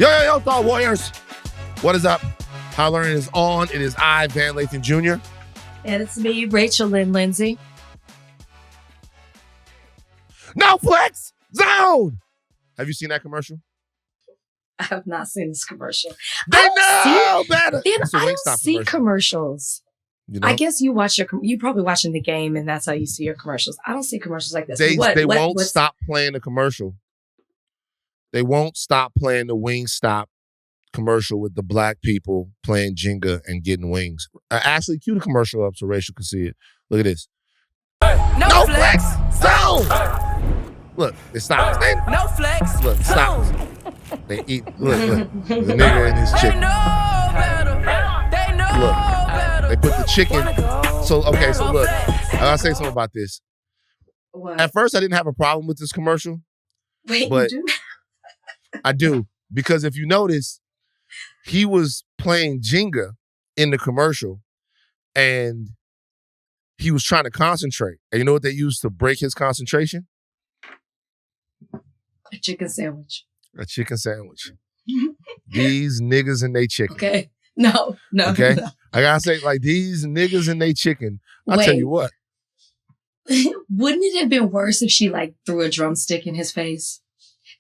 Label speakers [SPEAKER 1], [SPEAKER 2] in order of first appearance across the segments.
[SPEAKER 1] Yo, Thought Warriors. What is up? How Learning is on. It is I, Van Lathan Jr.
[SPEAKER 2] And it's me, Rachel Lindsay.
[SPEAKER 1] No flex zone. Have you seen that commercial?
[SPEAKER 2] I have not seen this commercial.
[SPEAKER 1] They know better.
[SPEAKER 2] I don't see commercials.
[SPEAKER 1] You know?
[SPEAKER 2] I guess you probably watching the game and that's how you see your commercials. I don't see commercials like this.
[SPEAKER 1] They won't stop playing the commercial. They won't stop playing the Wingstop commercial with the black people playing Jenga and getting wings. Ashleigh, cue the commercial up so Rachel can see it. Look at this. No flex zone. Look, it stops.
[SPEAKER 3] No flex.
[SPEAKER 1] Look, stop. They eat. Look. The nigga and his chicken.
[SPEAKER 3] They know better.
[SPEAKER 1] They put the chicken. So look. I gotta say something about this.
[SPEAKER 2] What?
[SPEAKER 1] At first, I didn't have a problem with this commercial.
[SPEAKER 2] Wait,
[SPEAKER 1] but
[SPEAKER 2] you do?
[SPEAKER 1] I do. Because if you notice, he was playing Jenga in the commercial and he was trying to concentrate. And you know what they used to break his concentration?
[SPEAKER 2] A chicken sandwich.
[SPEAKER 1] A chicken sandwich. These niggas and they chicken.
[SPEAKER 2] Okay. No.
[SPEAKER 1] Okay?
[SPEAKER 2] No.
[SPEAKER 1] I gotta say, like, these niggas and they chicken. I'll tell you what.
[SPEAKER 2] Wouldn't it have been worse if she, like, threw a drumstick in his face?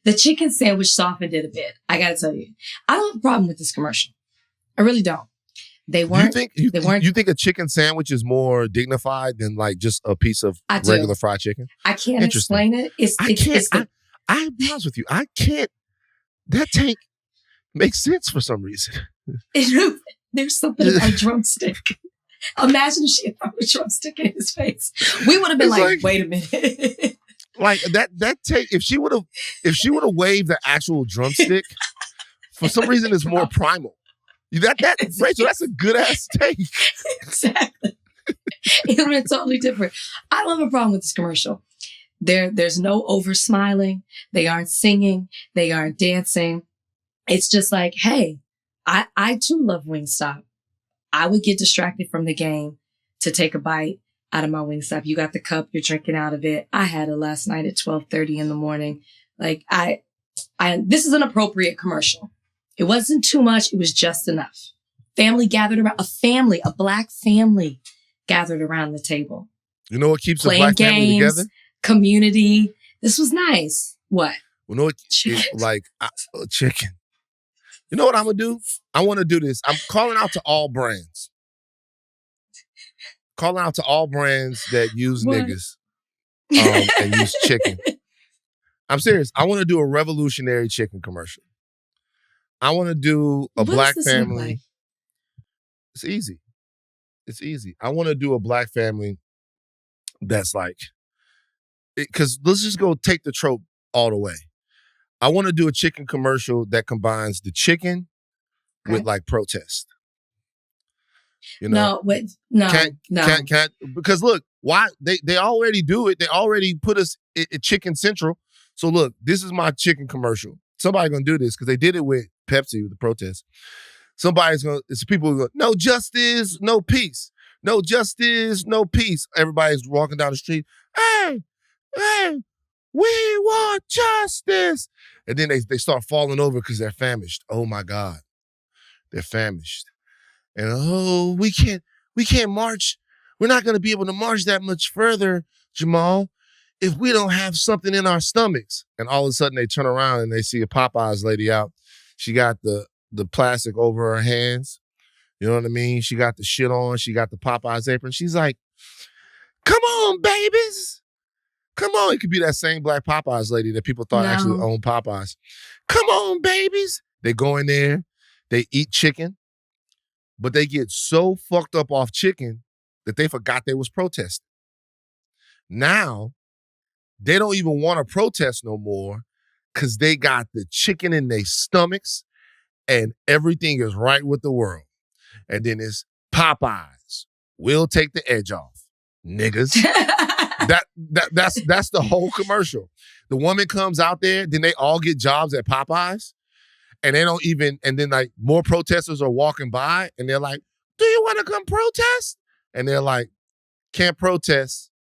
[SPEAKER 2] The chicken sandwich softened it a bit. I gotta tell you. I don't have a problem with this commercial. I really don't. They weren't. You
[SPEAKER 1] think a chicken sandwich is more dignified than, like, just a piece of regular fried chicken?
[SPEAKER 2] I can't explain it.
[SPEAKER 1] I'll be honest with you. I can't. That take makes sense for some reason.
[SPEAKER 2] There's something about drumstick. Imagine if she had thrown a drumstick in his face. We would have been like, wait a minute.
[SPEAKER 1] Like that take, if she would have waved the actual drumstick, for some reason it's more primal. Rachel, that's a good ass take.
[SPEAKER 2] Exactly. It would have been totally different. I don't have a problem with this commercial. There's no over smiling. They aren't singing. They aren't dancing. It's just like, hey, I too love Wingstop. I would get distracted from the game to take a bite out of my Wingstop. You got the cup, you're drinking out of it. I had it last night at 12:30 in the morning. Like this is an appropriate commercial. It wasn't too much. It was just enough. Family gathered around, a black family gathered around the table.
[SPEAKER 1] You know what keeps
[SPEAKER 2] playing
[SPEAKER 1] a black family together?
[SPEAKER 2] Community. This was nice. What?
[SPEAKER 1] You know what? Chicken. You know what I'm going to do? I want to do this. I'm calling out to all brands. Calling out to all brands that use niggas and use chicken. I'm serious. I want to do a revolutionary chicken commercial. I want to do a black family.
[SPEAKER 2] Like?
[SPEAKER 1] It's easy. It's easy. I want to do a black family that's like, because let's just go take the trope all the way. I want to do a chicken commercial that combines the chicken with like protest. You know? No. Because look, why they already do it. They already put us at Chicken Central. So look, this is my chicken commercial. Somebody's gonna do this because they did it with Pepsi with the protest. It's people who go, no justice, no peace. No justice, no peace. Everybody's walking down the street. Hey, we want justice. And then they start falling over because they're famished. Oh my God. They're famished. And we can't march. We're not going to be able to march that much further, Jamal, if we don't have something in our stomachs. And all of a sudden they turn around and they see a Popeyes lady out. She got the plastic over her hands. You know what I mean? She got the shit on. She got the Popeyes apron. She's like, come on, babies. Come on. It could be that same black Popeyes lady that people thought actually owned Popeyes. Come on, babies. They go in there. They eat chicken. But they get so fucked up off chicken that they forgot they was protesting. Now, they don't even want to protest no more because they got the chicken in their stomachs and everything is right with the world. And then it's Popeyes. We'll take the edge off, niggas. That's the whole commercial. The woman comes out there, then they all get jobs at Popeyes. And they don't even, and then like more protesters are walking by and they're like, do you want to come protest? And they're like, can't protest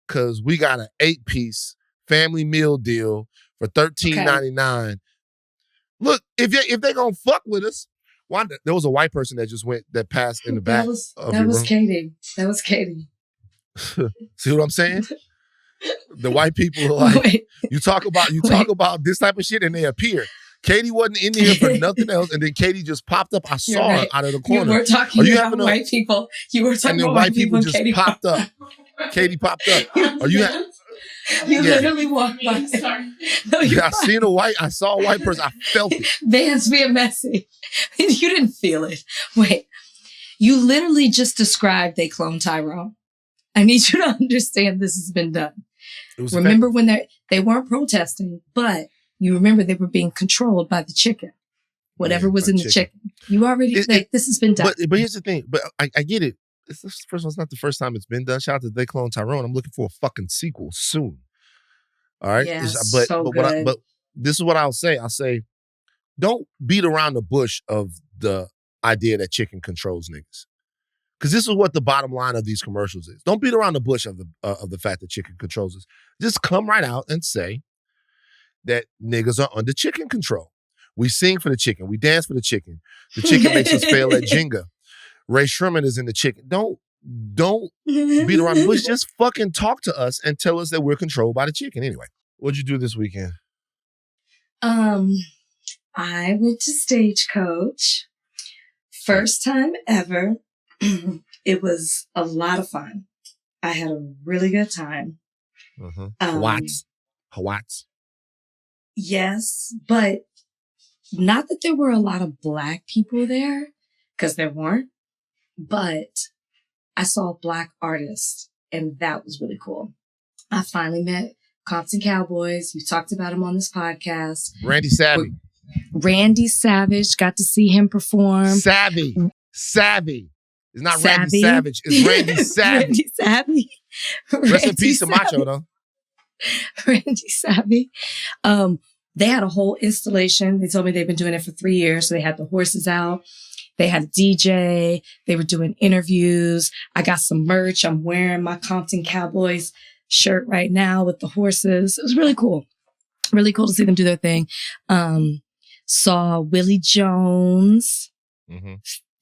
[SPEAKER 1] because we got an 8-piece family meal deal for $13.99. Look, if they gonna fuck with us, why? There was a white person that passed in the back of your room.
[SPEAKER 2] Katie. That was Katie.
[SPEAKER 1] See what I'm saying? The white people are like, you talk about this type of shit and they appear. Katie wasn't in here for nothing else, and then Katie just popped up. I saw her out of the corner.
[SPEAKER 2] You were talking about white people. You were talking about white people
[SPEAKER 1] just
[SPEAKER 2] Katie
[SPEAKER 1] popped up. Katie popped up.
[SPEAKER 2] You literally walked by. No,
[SPEAKER 1] I saw a white person. I felt it.
[SPEAKER 2] Vance being messy. You didn't feel it. Wait. You literally just described they cloned Tyrone. I need you to understand this has been done. Remember when they weren't protesting, but you remember they were being controlled by the chicken. Whatever was in the chicken. You already this has been done.
[SPEAKER 1] But here's the thing. But I get it. First one's not the first time it's been done. Shout out to They Clone Tyrone. I'm looking for a fucking sequel soon. All right.
[SPEAKER 2] Yeah,
[SPEAKER 1] but this is what I'll say. I'll say, don't beat around the bush of the idea that chicken controls niggas. Because this is what the bottom line of these commercials is. Don't beat around the bush of the fact that chicken controls us. Just come right out and say that niggas are under chicken control. We sing for the chicken. We dance for the chicken. The chicken makes us fail at Jenga. Ray Sherman is in the chicken. Don't beat around the bush. Just fucking talk to us and tell us that we're controlled by the chicken. Anyway, what'd you do this weekend?
[SPEAKER 2] I went to Stagecoach. First time ever. It was a lot of fun. I had a really good time.
[SPEAKER 1] Hawats.
[SPEAKER 2] Yes, but not that there were a lot of Black people there, because there weren't, but I saw Black artists, and that was really cool. I finally met Compton Cowboys. We talked about him on this podcast.
[SPEAKER 1] Randy Savage.
[SPEAKER 2] Got to see him perform.
[SPEAKER 1] Savvy. It's not Randy Savage. It's Randy Savvy.
[SPEAKER 2] Randy Savvy.
[SPEAKER 1] Rest in peace to Macho, though.
[SPEAKER 2] Randy Savvy. They had a whole installation. They told me they've been doing it for 3 years. So they had the horses out. They had a DJ. They were doing interviews. I got some merch. I'm wearing my Compton Cowboys shirt right now with the horses. It was really cool. Really cool to see them do their thing. Saw Willie Jones. Mm-hmm.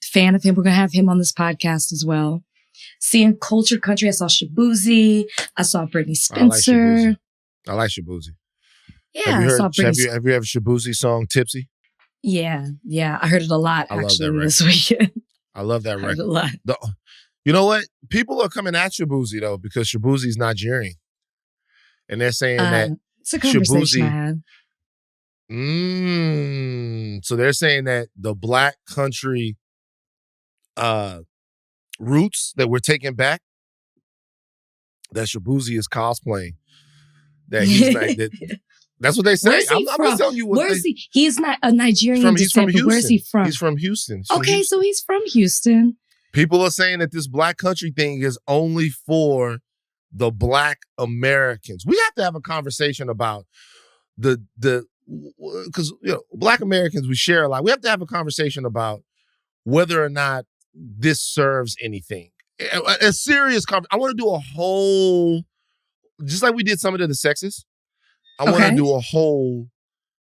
[SPEAKER 2] Fan of him. We're going to have him on this podcast as well. Seeing Culture Country. I saw Shabuzi. I saw Brittany Spencer.
[SPEAKER 1] I like Shabuzi.
[SPEAKER 2] Yeah,
[SPEAKER 1] have you ever Shabuzi song Tipsy?
[SPEAKER 2] Yeah. I heard it a lot actually this weekend.
[SPEAKER 1] I love that record.
[SPEAKER 2] I heard it a lot.
[SPEAKER 1] You know what? People are coming at Shabuzi though because Shabuzi's Nigerian, and they're saying that
[SPEAKER 2] it's a conversation I had.
[SPEAKER 1] So they're saying that the Black country roots that we're taking back, that Shabuzi is cosplaying. That he's like that. That's what they say. I'm just telling you what.
[SPEAKER 2] Where is he? He's not a Nigerian descent, but where is he from?
[SPEAKER 1] He's from Houston.
[SPEAKER 2] So he's from Houston.
[SPEAKER 1] People are saying that this Black country thing is only for the Black Americans. We have to have a conversation about because Black Americans, we share a lot. We have to have a conversation about whether or not this serves anything. A serious conversation. I want to do a whole, just like we did some of the sexist. I want to do a whole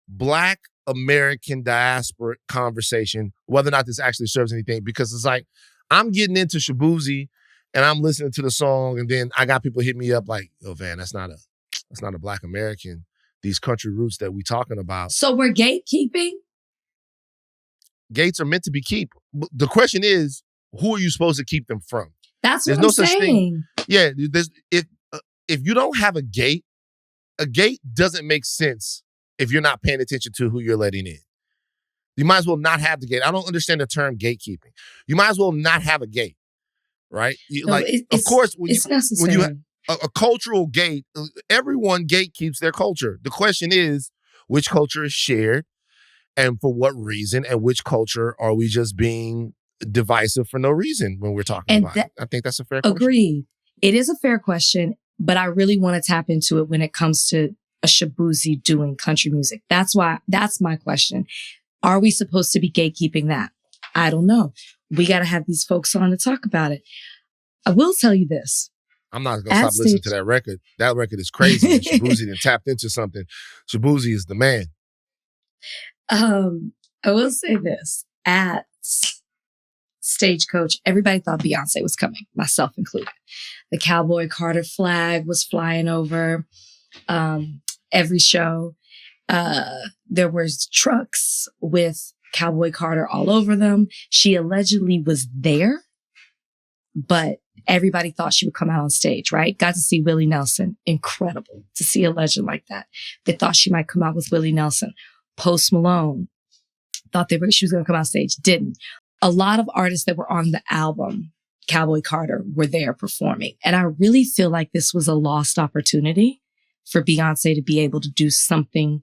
[SPEAKER 1] Black American diaspora conversation, whether or not this actually serves anything, because it's like, I'm getting into Shabuzi and I'm listening to the song, and then I got people hit me up like, "Oh, Van, that's not a Black American. These country roots that we talking about."
[SPEAKER 2] So we're gatekeeping?
[SPEAKER 1] Gates are meant to be kept. The question is, who are you supposed to keep them from?
[SPEAKER 2] That's what I'm saying.
[SPEAKER 1] Yeah, if you don't have a gate doesn't make sense if you're not paying attention to who you're letting in. You might as well not have the gate. I don't understand the term gatekeeping. You might as well not have a gate, right? Of course, when you have a cultural gate, everyone gatekeeps their culture. The question is, which culture is shared and for what reason, and which culture are we just being divisive for no reason when we're talking about it? I think that's a fair question.
[SPEAKER 2] Agreed. It is a fair question, but I really want to tap into it when it comes to a Shabuzi doing country music. That's my question. Are we supposed to be gatekeeping that? I don't know. We got to have these folks on to talk about it. I will tell you this.
[SPEAKER 1] I'm not going to stop listening to that record. That record is crazy. Shabuzi then tapped into something. Shabuzi is the man.
[SPEAKER 2] I will say this. At Stagecoach, everybody thought Beyonce was coming, myself included. The Cowboy Carter flag was flying over every show. There was trucks with Cowboy Carter all over them. She allegedly was there, but everybody thought she would come out on stage, right? Got to see Willie Nelson. Incredible to see a legend like that. They thought she might come out with Willie Nelson. Post Malone thought she was going to come on stage. Didn't. A lot of artists that were on the album, Cowboy Carter, were there performing. And I really feel like this was a lost opportunity for Beyonce to be able to do something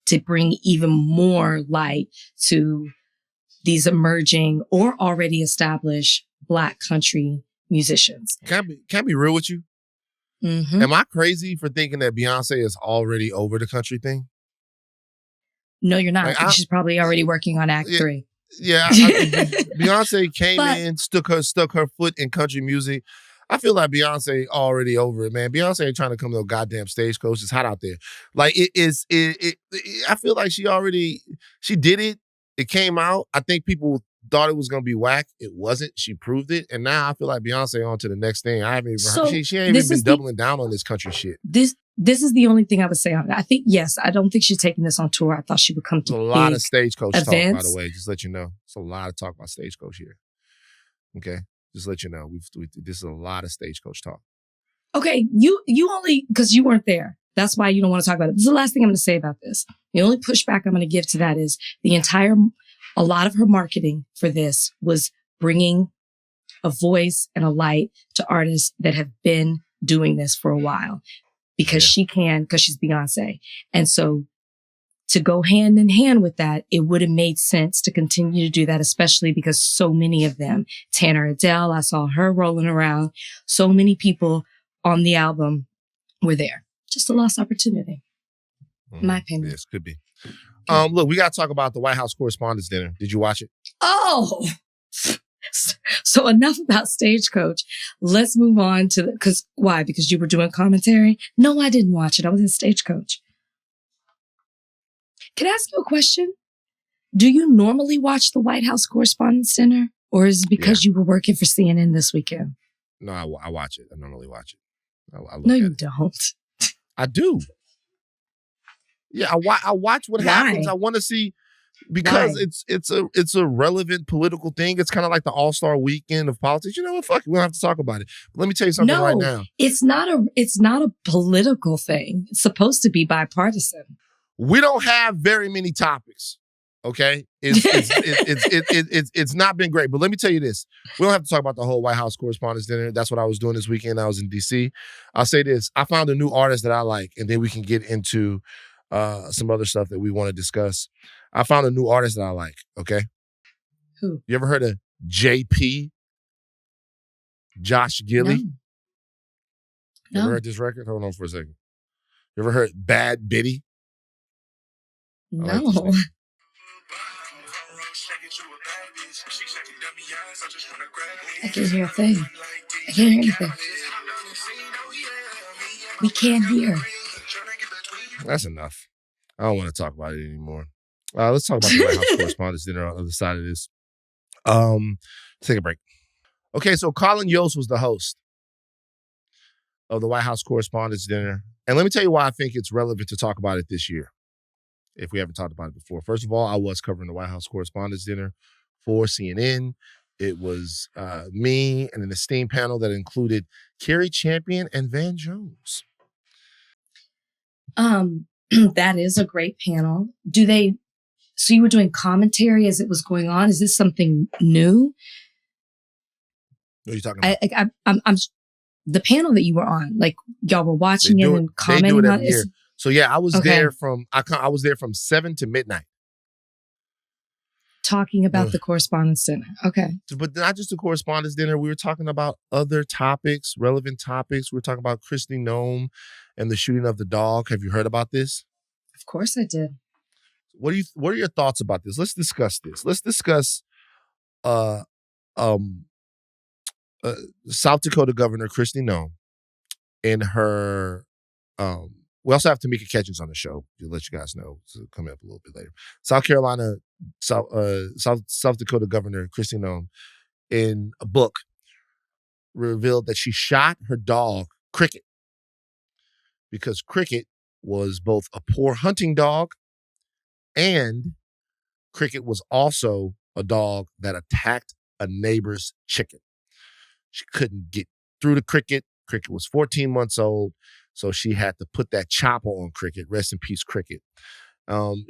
[SPEAKER 2] to bring even more light to these emerging or already established Black country musicians.
[SPEAKER 1] Can I be real with you?
[SPEAKER 2] Mm-hmm.
[SPEAKER 1] Am I crazy for thinking that Beyonce is already over the country thing?
[SPEAKER 2] No, you're not.
[SPEAKER 1] Like,
[SPEAKER 2] She's probably already working on Act 3.
[SPEAKER 1] Yeah, Beyonce came in, stuck her foot in country music. I feel like Beyonce already over it, man. Beyonce ain't trying to come to a goddamn Stagecoach. It's hot out there. Like I feel like she did it. It came out. I think people thought it was gonna be whack. It wasn't. She proved it, and now I feel like Beyonce on to the next thing. I haven't even. She ain't even been doubling down on this country shit.
[SPEAKER 2] This is the only thing I would say on it. I think, yes, I don't think she's taking this on tour. I thought she would come to
[SPEAKER 1] a lot of Stagecoach talk, by the way. Just let you know. It's a lot of talk about Stagecoach here. Okay? Just let you know. This is a lot of Stagecoach talk.
[SPEAKER 2] Okay, you only, because you weren't there. That's why you don't want to talk about it. This is the last thing I'm going to say about this. The only pushback I'm going to give to that is a lot of her marketing for this was bringing a voice and a light to artists that have been doing this for a while. Because because she's Beyonce. And so to go hand in hand with that, it would have made sense to continue to do that, especially because so many of them, Tanner Adele, I saw her rolling around. So many people on the album were there. Just a lost opportunity, in my opinion.
[SPEAKER 1] Yes, could be. Look, we got to talk about the White House Correspondents Dinner. Did you watch it?
[SPEAKER 2] Oh, so enough about Stagecoach. Let's move on to why? Because you were doing commentary? No, I didn't watch it. I was in Stagecoach. Can I ask you a question? Do you normally watch the White House Correspondents Dinner? Or is it because you were working for CNN this weekend?
[SPEAKER 1] No, I watch it. I normally watch it. I
[SPEAKER 2] no, you don't.
[SPEAKER 1] I do. Yeah, I watch what happens. I want to see, because it's a relevant political thing. It's kind of like the All-Star Weekend of politics. You know what? Fuck it. We don't have to talk about it. But let me tell you something right now.
[SPEAKER 2] It's not a political thing. It's supposed to be bipartisan.
[SPEAKER 1] We don't have very many topics. Okay, it's not been great. But let me tell you this: we don't have to talk about the whole White House Correspondents Dinner. That's what I was doing this weekend. I was in D.C. I'll say this: I found a new artist that I like, and then we can get into some other stuff that we want to discuss. I found a new artist that I like. Okay,
[SPEAKER 2] who?
[SPEAKER 1] You ever heard of JP? Josh Gilly?
[SPEAKER 2] No.
[SPEAKER 1] You ever heard this record? Hold on for a second. You ever heard Bad Bitty?
[SPEAKER 2] No. I can't hear a thing. I can't hear anything. We can't hear.
[SPEAKER 1] That's enough. I don't want to talk about it anymore. Let's talk about the White House Correspondents Dinner on the other side of this. Let's take a break. Okay, so Colin Yost was the host of the White House Correspondents Dinner. And let me tell you why I think it's relevant to talk about it this year, if we haven't talked about it before. First of all, I was covering the White House Correspondents Dinner for CNN. It was me and an esteemed panel that included Carrie Champion and Van Jones.
[SPEAKER 2] That is a great panel. So you were doing commentary as it was going on? Is this something new?
[SPEAKER 1] What are you talking about?
[SPEAKER 2] I'm the panel that you were on, like y'all were watching it and commenting on it.
[SPEAKER 1] So yeah, I was there I was there from 7 to midnight.
[SPEAKER 2] Talking about the Correspondents Dinner. Okay.
[SPEAKER 1] But not just the Correspondents Dinner. We were talking about other topics, relevant topics. We were talking about Kristi Noem and the shooting of the dog. Have you heard about this?
[SPEAKER 2] Of course I did.
[SPEAKER 1] What are your thoughts about this? Let's discuss this. Let's discuss South Dakota Governor Kristi Noem and her We also have Tamika Catchings on the show to let you guys know. So coming up a little bit later. South Carolina, South Dakota Governor Kristi Noem, in a book, revealed that she shot her dog Cricket because Cricket was both a poor hunting dog and Cricket was also a dog that attacked a neighbor's chicken. She couldn't get through to Cricket. Cricket was 14 months old, so she had to put that chopper on Cricket. Rest in peace, Cricket.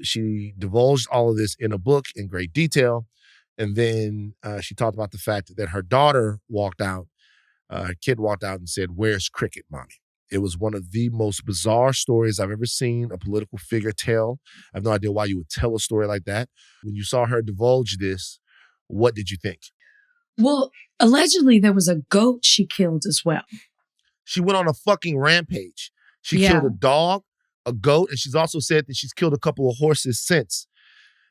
[SPEAKER 1] She divulged all of this in a book in great detail. And then she talked about the fact that her daughter walked out, her kid walked out and said, "Where's Cricket, mommy?" It was one of the most bizarre stories I've ever seen a political figure tell. I have no idea why you would tell a story like that. When you saw her divulge this, what did you think?
[SPEAKER 2] Well, allegedly there was a goat she killed as well.
[SPEAKER 1] She went on a fucking rampage. She killed a dog, a goat, and she's also said that she's killed a couple of horses since.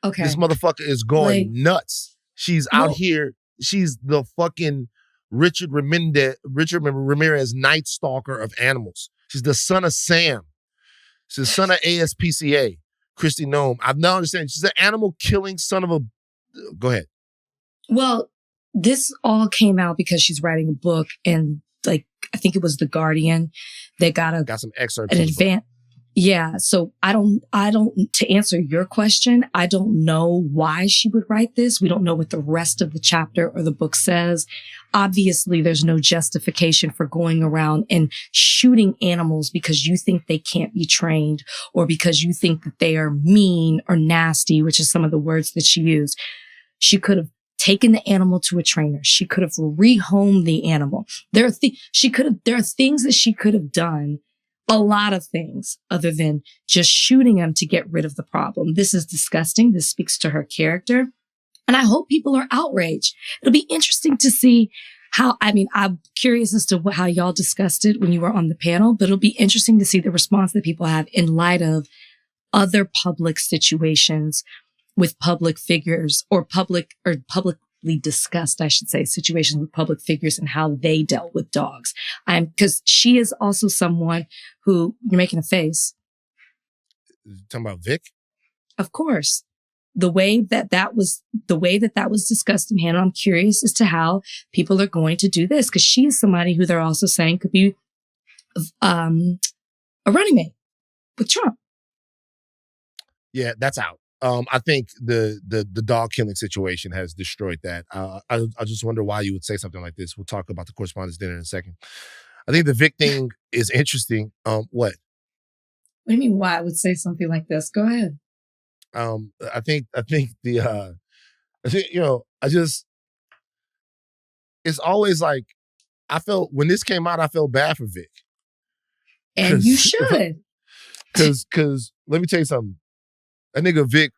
[SPEAKER 2] Okay.
[SPEAKER 1] This motherfucker is going nuts. She's out here. She's the fucking Richard Ramirez Night Stalker of animals. She's the son of Sam. She's the son of ASPCA, Kristi Noem. I've now understand she's an animal killing son of a... Go ahead.
[SPEAKER 2] Well, this all came out because she's writing a book, and like I think it was The Guardian. They got
[SPEAKER 1] some excerpts.
[SPEAKER 2] An advance. Yeah. So I don't, to answer your question, I don't know why she would write this. We don't know what the rest of the chapter or the book says. Obviously, there's no justification for going around and shooting animals because you think they can't be trained or because you think that they are mean or nasty, which is some of the words that she used. She could have taken the animal to a trainer. She could have rehomed the animal. There are things that she could have done. A lot of things other than just shooting him to get rid of the problem. This is disgusting. This speaks to her character. And I hope people are outraged. It'll be interesting to see I'm curious as to how y'all discussed it when you were on the panel, but it'll be interesting to see the response that people have in light of other public situations with public figures or publicly discussed, I should say, situations with public figures and how they dealt with dogs. Because she is also someone who, you're making a face.
[SPEAKER 1] You're talking about Vic?
[SPEAKER 2] Of course. The way that was discussed and handled, I'm curious as to how people are going to do this, because she is somebody who they're also saying could be a running mate with Trump.
[SPEAKER 1] Yeah, that's out. I think the dog killing situation has destroyed that. I just wonder why you would say something like this. We'll talk about the Correspondents Dinner in a second. I think the Vic thing is interesting. What?
[SPEAKER 2] What do you mean why I would say something like this? Go ahead.
[SPEAKER 1] I think it's always like, I felt when this came out, I felt bad for Vic.
[SPEAKER 2] And you should.
[SPEAKER 1] Cause let me tell you something. That nigga Vic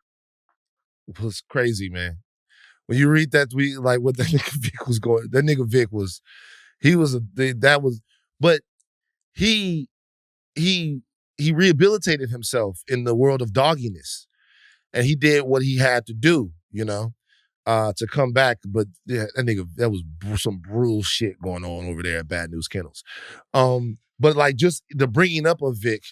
[SPEAKER 1] was crazy, man. When you read that tweet, like what that nigga Vic was going, that nigga Vic was, but he rehabilitated himself in the world of dogginess. And he did what he had to do, to come back. But yeah, that was some brutal shit going on over there at Bad News Kennels. But like just the bringing up of Vic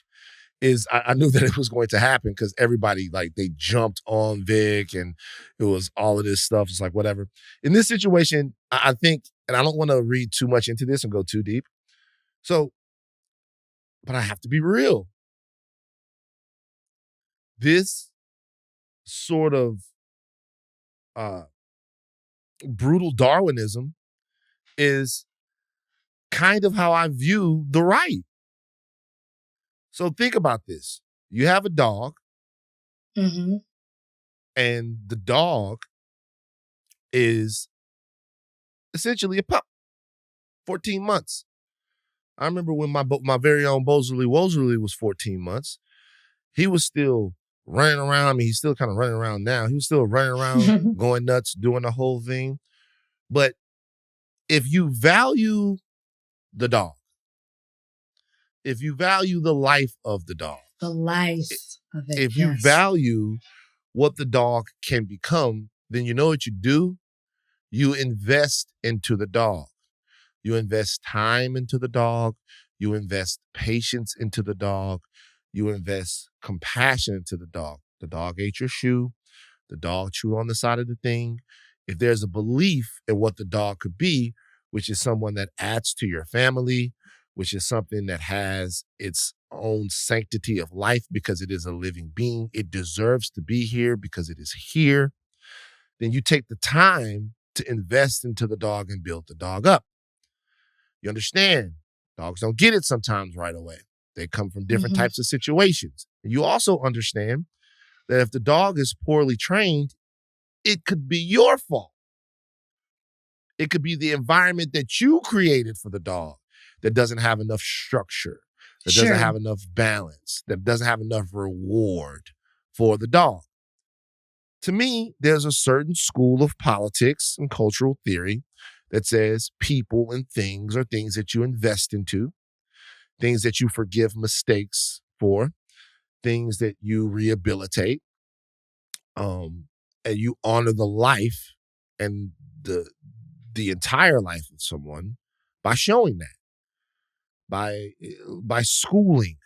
[SPEAKER 1] is, I knew that it was going to happen because everybody, like, they jumped on Vic and it was all of this stuff. It's like, whatever. In this situation, I think, and I don't want to read too much into this and go too deep. So, but I have to be real. This sort of brutal Darwinism is kind of how I view the right. So think about this. You have a dog,
[SPEAKER 2] mm-hmm.
[SPEAKER 1] and the dog is essentially a pup, 14 months. I remember when my very own Bosley was 14 months. He was still running around. I mean, he's still kind of running around now. He was still running around, going nuts, doing the whole thing. But if you value the dog, if you value the life of the dog, if you value what the dog can become, then you know what you do? You invest into the dog. You invest time into the dog. You invest patience into the dog. You invest compassion into the dog. The dog ate your shoe. The dog chewed on the side of the thing. If there's a belief in what the dog could be, which is someone that adds to your family, which is something that has its own sanctity of life because it is a living being, it deserves to be here because it is here, then you take the time to invest into the dog and build the dog up. You understand? Dogs don't get it sometimes right away. They come from different types of situations. And you also understand that if the dog is poorly trained, it could be your fault. It could be the environment that you created for the dog that doesn't have enough structure, that doesn't have enough balance, that doesn't have enough reward for the dog. To me, there's a certain school of politics and cultural theory that says people and things are things that you invest into, things that you forgive mistakes for, things that you rehabilitate, and you honor the life and the entire life of someone by showing that, by schooling,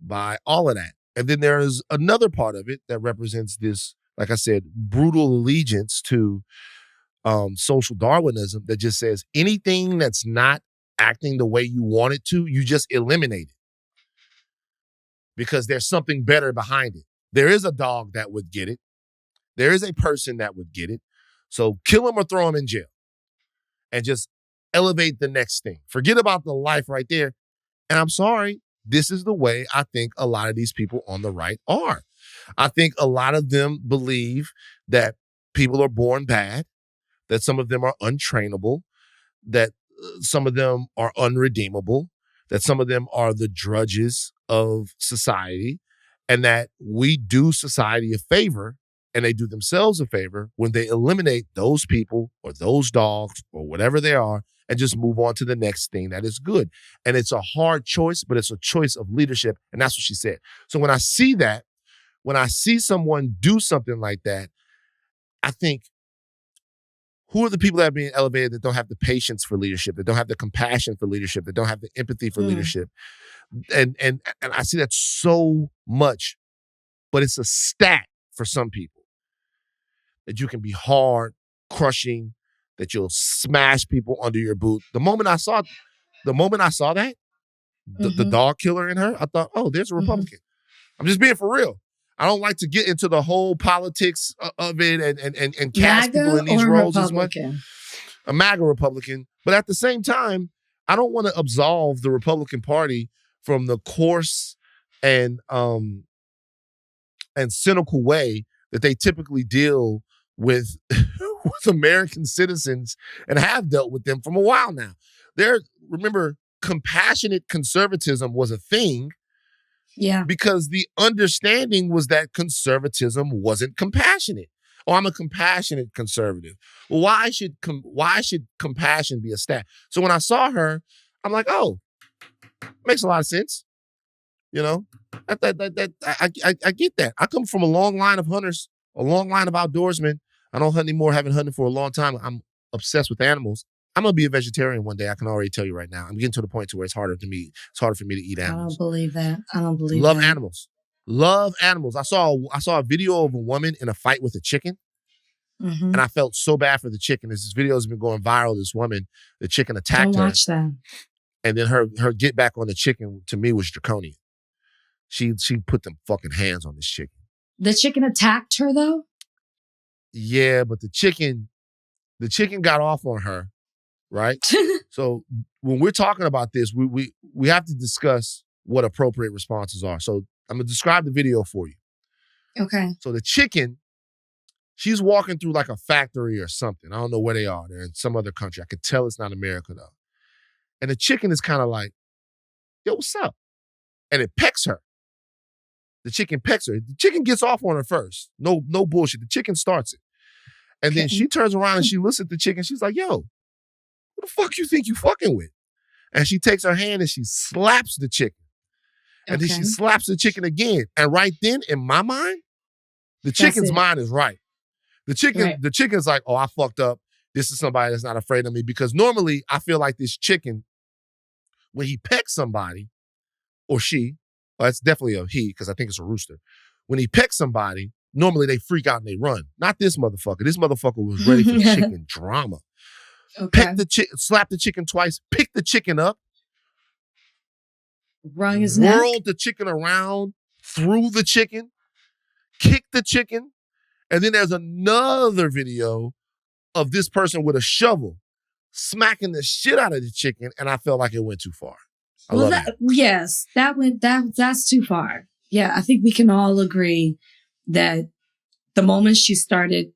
[SPEAKER 1] by all of that. And then there's another part of it that represents this, like I said, brutal allegiance to social Darwinism that just says anything that's not acting the way you want it to, you just eliminate it because there's something better behind it. There is a dog that would get it. There is a person that would get it. So kill him or throw him in jail and just elevate the next thing. Forget about the life right there. And I'm sorry, this is the way I think a lot of these people on the right are. I think a lot of them believe that people are born bad, that some of them are untrainable, that some of them are unredeemable, that some of them are the drudges of society, and that we do society a favor and they do themselves a favor when they eliminate those people or those dogs or whatever they are and just move on to the next thing that is good. And it's a hard choice, but it's a choice of leadership. And that's what she said. So when I see that, when I see someone do something like that, I think, who are the people that are being elevated that don't have the patience for leadership, that don't have the compassion for leadership, that don't have the empathy for leadership? And I see that so much, but it's a stat for some people that you can be hard, crushing, that you'll smash people under your boot. The moment I saw that, the dog killer in her, I thought, oh, there's a Republican. I'm just being for real. I don't like to get into the whole politics of it and cast people in these roles as much. A MAGA Republican. But at the same time, I don't want to absolve the Republican Party from the coarse and cynical way that they typically deal with American citizens and have dealt with them from a while now. Remember, compassionate conservatism was a thing.
[SPEAKER 2] Yeah.
[SPEAKER 1] Because the understanding was that conservatism wasn't compassionate. Oh, I'm a compassionate conservative. Well, why should compassion be a stat? So when I saw her, I'm like, oh, makes a lot of sense. You know, I get that. I come from a long line of hunters, a long line of outdoorsmen. I don't hunt anymore, haven't hunted for a long time. I'm obsessed with animals. I'm going to be a vegetarian one day. I can already tell you right now. I'm getting to the point to where it's harder for me to eat animals.
[SPEAKER 2] I don't believe that.
[SPEAKER 1] Love animals. Love animals. I saw a video of a woman in a fight with a chicken. And I felt so bad for the chicken. This video has been going viral. This woman, the chicken attacked her.
[SPEAKER 2] Don't watch that.
[SPEAKER 1] And then her get back on the chicken, to me, was draconian. She put them fucking hands on this chicken.
[SPEAKER 2] The chicken attacked her, though?
[SPEAKER 1] Yeah, but the chicken got off on her, right? So when we're talking about this, we have to discuss what appropriate responses are. So I'm going to describe the video for you.
[SPEAKER 2] Okay.
[SPEAKER 1] So the chicken, she's walking through like a factory or something. I don't know where they are. They're in some other country. I could tell it's not America, though. And the chicken is kind of like, yo, what's up? And it pecks her. The chicken pecks her. The chicken gets off on her first. No bullshit. The chicken starts it. And then she turns around and she looks at the chicken. She's like, yo, who the fuck you think you fucking with? And she takes her hand and she slaps the chicken. And then she slaps the chicken again. And right then, in my mind, the chicken's mind is right. The chicken's like, oh, I fucked up. This is somebody that's not afraid of me. Because normally, I feel like this chicken, when he pecks somebody, or she, Well, it's definitely a he because I think it's a rooster. When he pecks somebody, normally they freak out and they run. Not this motherfucker. This motherfucker was ready for chicken drama.
[SPEAKER 2] Okay.
[SPEAKER 1] Slap the chicken twice, pick the chicken up,
[SPEAKER 2] wrung his neck.
[SPEAKER 1] whirled the chicken around, threw the chicken, kicked the chicken, and then there's another video of this person with a shovel smacking the shit out of the chicken, and I felt like it went too far.
[SPEAKER 2] Yes, that's too far. Yeah, I think we can all agree that the moment she started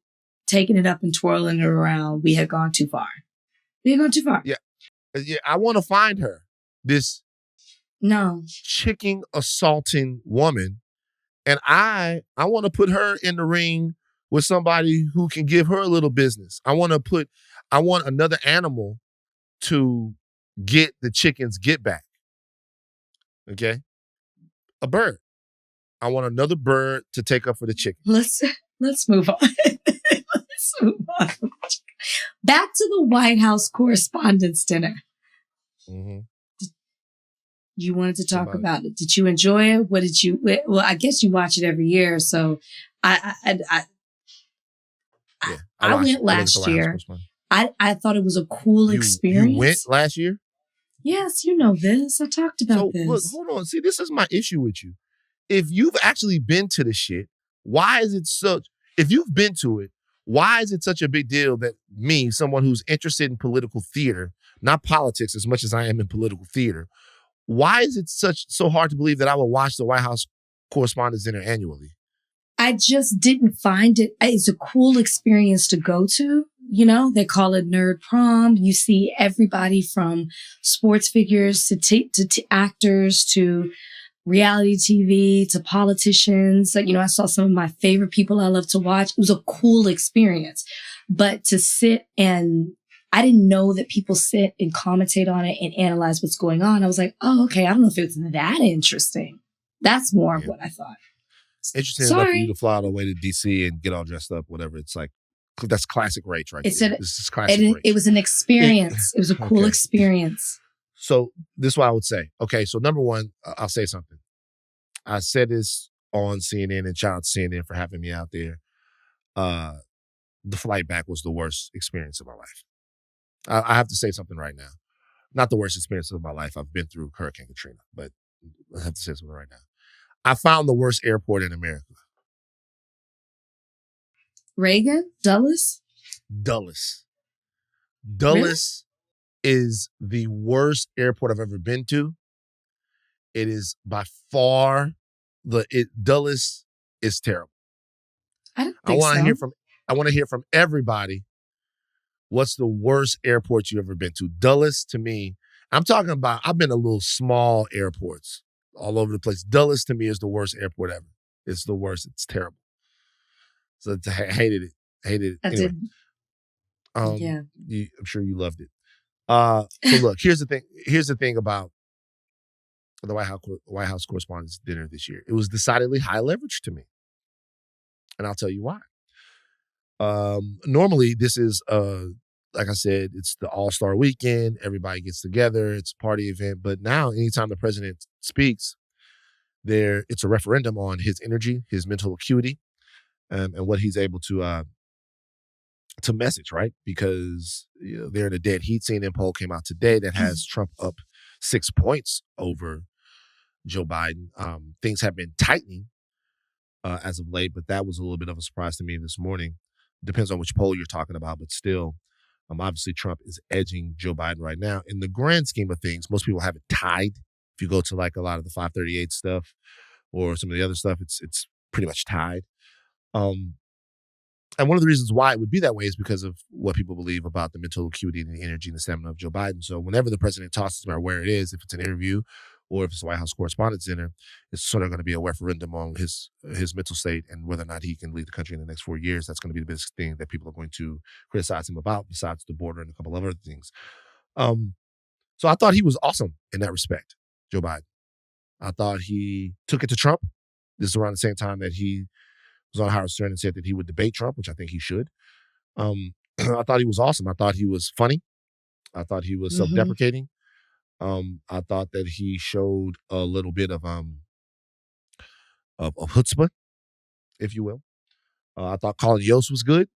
[SPEAKER 2] taking it up and twirling it around, we had gone too far. We had gone too far.
[SPEAKER 1] Yeah, I want to find her, this chicken assaulting woman, and I want to put her in the ring with somebody who can give her a little business. I want another animal to get the chicken's get back. Okay? A bird. I want another bird to take up for the chicken.
[SPEAKER 2] Let's move on. Let's move on. Back to the White House Correspondents Dinner.
[SPEAKER 1] Mm-hmm.
[SPEAKER 2] You wanted to talk about it. Did you enjoy it? What did you? Well, I guess you watch it every year. So I went last year. I thought it was a cool experience.
[SPEAKER 1] You went last year?
[SPEAKER 2] Yes, you know this. I talked about this.
[SPEAKER 1] Look, hold on. See, this is my issue with you. If you've actually been to the shit, why is it if you've been to it, why is it such a big deal that me, someone who's interested in political theater, not politics as much as I am in political theater, why is it so hard to believe that I will watch the White House Correspondents' Dinner annually?
[SPEAKER 2] I just didn't find it. It's a cool experience to go to. You know, they call it nerd prom. You see everybody from sports figures to actors to reality TV to politicians. You know, I saw some of my favorite people I love to watch. It was a cool experience. But to sit and I didn't know that people sit and commentate on it and analyze what's going on. I was like, oh, okay, I don't know if it's that interesting. That's more of what I thought.
[SPEAKER 1] Interesting enough for you to fly all the way to DC and get all dressed up, whatever. It's like, that's classic Rach right there. This is classic Rach.
[SPEAKER 2] It was an experience. It was a cool experience.
[SPEAKER 1] So this is what I would say. Okay, so number one, I'll say something. I said this on CNN, and shout out to CNN for having me out there. The flight back was the worst experience of my life. I have to say something right now. Not the worst experience of my life. I've been through Hurricane Katrina, but I have to say something right now. I found the worst airport in America.
[SPEAKER 2] Reagan? Dulles?
[SPEAKER 1] Dulles
[SPEAKER 2] Really?
[SPEAKER 1] is the worst airport I've ever been to. It is by far Dulles is terrible.
[SPEAKER 2] I don't think so.
[SPEAKER 1] I want to hear from everybody. What's the worst airport you've ever been to? Dulles, to me, I'm talking about, I've been to little small airports all over the place. Dulles, to me, is the worst airport ever. It's the worst. It's terrible. So I hated it. Anyway,
[SPEAKER 2] yeah.
[SPEAKER 1] I'm sure you loved it. So look, here's the thing about the White House Correspondents' Dinner this year. It was decidedly high leverage to me. And I'll tell you why. Normally, this is, like I said, it's the all-star weekend. Everybody gets together. It's a party event. But now, anytime the president speaks, it's a referendum on his energy, his mental acuity, and what he's able to message, right? Because they're in a dead heat. CNN poll came out today that has Trump up 6 points over Joe Biden. Things have been tightening as of late, but that was a little bit of a surprise to me this morning. Depends on which poll you're talking about, but still, obviously Trump is edging Joe Biden right now. In the grand scheme of things, most people have it tied. If you go to like a lot of the 538 stuff or some of the other stuff, it's pretty much tied. And one of the reasons why it would be that way is because of what people believe about the mental acuity and the energy and the stamina of Joe Biden. So whenever the president talks about where it is, if it's an interview or if it's a White House Correspondents' Dinner, it's sort of going to be a referendum on his mental state and whether or not he can lead the country in the next 4 years. That's going to be the biggest thing that people are going to criticize him about, besides the border and a couple of other things. So I thought he was awesome in that respect, Joe Biden. I thought he took it to Trump. This is around the same time that he was on Howard Stern and said that he would debate Trump, which I think he should. I thought he was awesome. I thought he was funny. I thought he was self-deprecating. I thought that he showed a little bit of of chutzpah, if you will. I thought Colin Yost was good.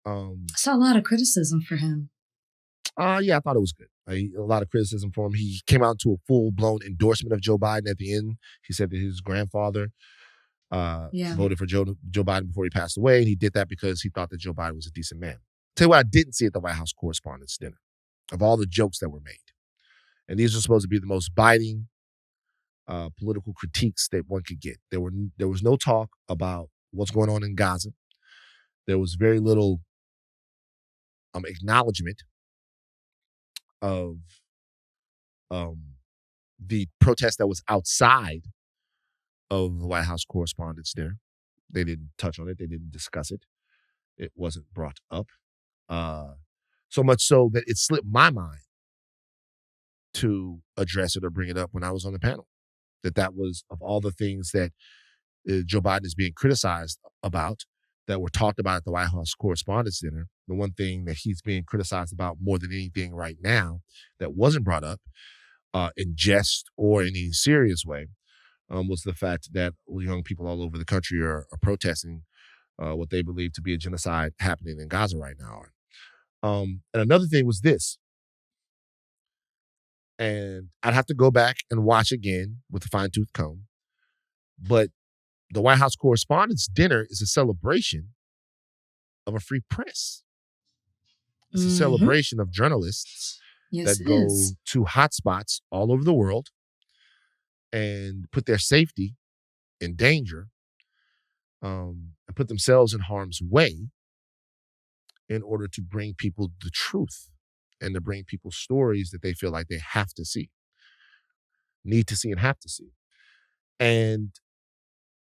[SPEAKER 2] I saw a lot of criticism for him.
[SPEAKER 1] Yeah, I thought it was good. A lot of criticism for him. He came out to a full-blown endorsement of Joe Biden at the end. He said that his grandfather voted for Joe Biden before he passed away, and he did that because he thought that Joe Biden was a decent man. Tell you what I didn't see at the White House Correspondents Dinner, of all the jokes that were made. And these are supposed to be the most biting political critiques that one could get. There was no talk about what's going on in Gaza. There was very little acknowledgement of the protest that was outside of the White House Correspondents' Dinner. They didn't touch on it. They didn't discuss it. It wasn't brought up. So much so that it slipped my mind to address it or bring it up when I was on the panel. That was, of all the things that Joe Biden is being criticized about, that were talked about at the White House Correspondents' Dinner, the one thing that he's being criticized about more than anything right now that wasn't brought up in jest or in any serious way was the fact that young people all over the country are protesting what they believe to be a genocide happening in Gaza right now. And another thing was this, and I'd have to go back and watch again with a fine-tooth comb, but the White House Correspondents' Dinner is a celebration of a free press. It's a celebration of journalists that go to hotspots all over the world and put their safety in danger and put themselves in harm's way in order to bring people the truth and to bring people stories that they feel like they have to see, need to see and have to see. And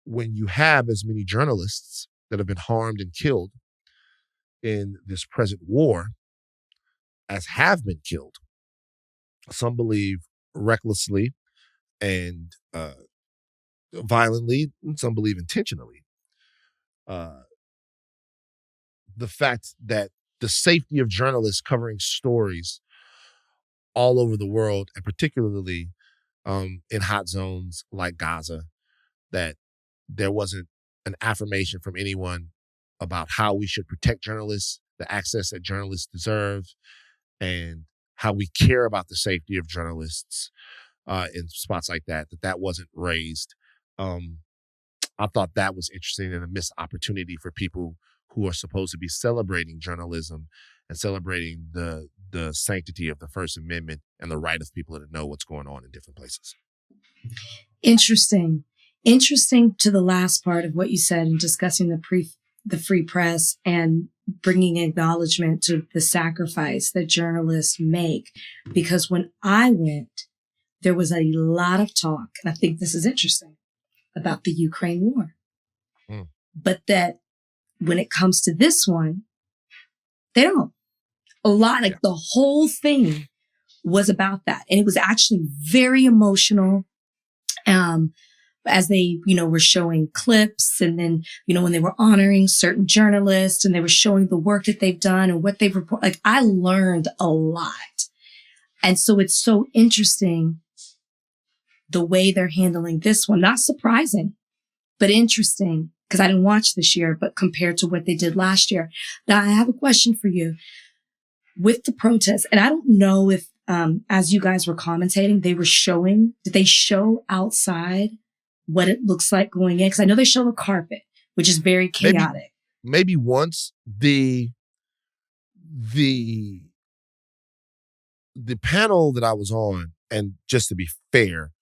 [SPEAKER 1] when you have as many journalists that have been harmed and killed in this present war as have been killed, some believe recklessly and violently, and some believe intentionally, the fact that the safety of journalists covering stories all over the world, and particularly in hot zones like Gaza, that there wasn't an affirmation from anyone about how we should protect journalists, the access that journalists deserve, and how we care about the safety of journalists in spots like that wasn't raised. I thought that was interesting and a missed opportunity for people who are supposed to be celebrating journalism and celebrating the sanctity of the First Amendment and the right of people to know what's going on in different places.
[SPEAKER 2] Interesting to the last part of what you said in discussing the free press and bringing acknowledgement to the sacrifice that journalists make. Because when I went, there was a lot of talk, and I think this is interesting, about the Ukraine war. But that when it comes to this one, they don't. The whole thing was about that. And it was actually very emotional. As they, were showing clips, and then, when they were honoring certain journalists and they were showing the work that they've done and what they've reported, I learned a lot. And so it's so interesting the way they're handling this one. Not surprising, but interesting, because I didn't watch this year, but compared to what they did last year. Now, I have a question for you. With the protests, and I don't know if, as you guys were commentating, did they show outside what it looks like going in? Because I know they show the carpet, which is very chaotic.
[SPEAKER 1] Maybe once the panel that I was on, and just to be fair,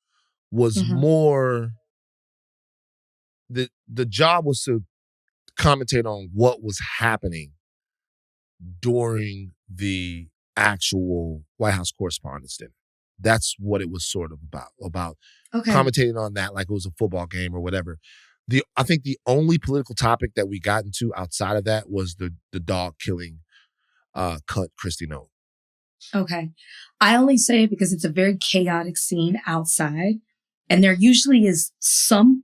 [SPEAKER 1] was more, the job was to commentate on what was happening during the actual White House Correspondents' Dinner. That's what it was sort of about commentating on that like it was a football game or whatever. I think the only political topic that we got into outside of that was the dog killing cunt Kristi Noem.
[SPEAKER 2] Okay. I only say it because it's a very chaotic scene outside. And there usually is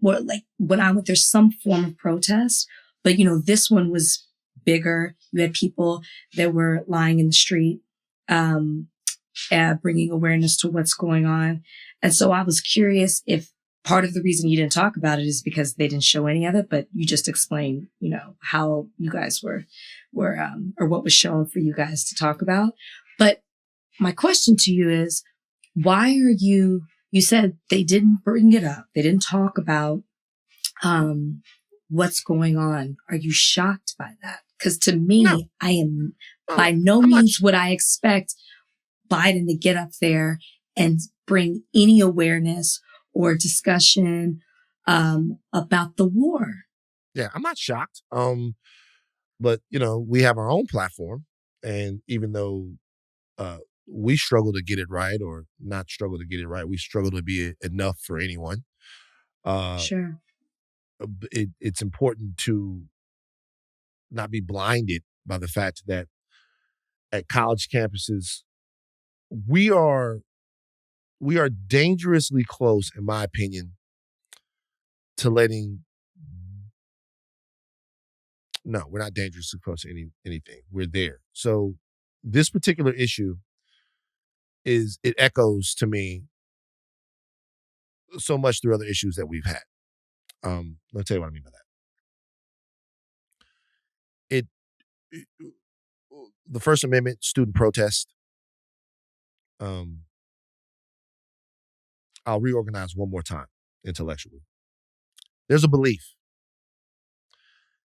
[SPEAKER 2] when I went, there's some form of protest. But, this one was bigger. You had people that were lying in the street, bringing awareness to what's going on. And so I was curious if part of the reason you didn't talk about it is because they didn't show any of it, but you just explained, how you guys were or what was shown for you guys to talk about. But my question to you is, why are you said they didn't bring it up. They didn't talk about, what's going on. Are you shocked by that? Because to me,
[SPEAKER 1] No.
[SPEAKER 2] I am by no means would I expect Biden to get up there and bring any awareness or discussion about the war.
[SPEAKER 1] Yeah, I'm not shocked. But we have our own platform, and even though we struggle to get it right, or not struggle to get it right, we struggle to be enough for anyone.
[SPEAKER 2] Sure.
[SPEAKER 1] It's important to not be blinded by the fact that at college campuses, we are dangerously close, in my opinion, to letting. No, we're not dangerously close to anything. We're there. So this particular issue it echoes to me so much through other issues that we've had. Let me tell you what I mean by that. The First Amendment student protest. I'll reorganize one more time intellectually. There's a belief.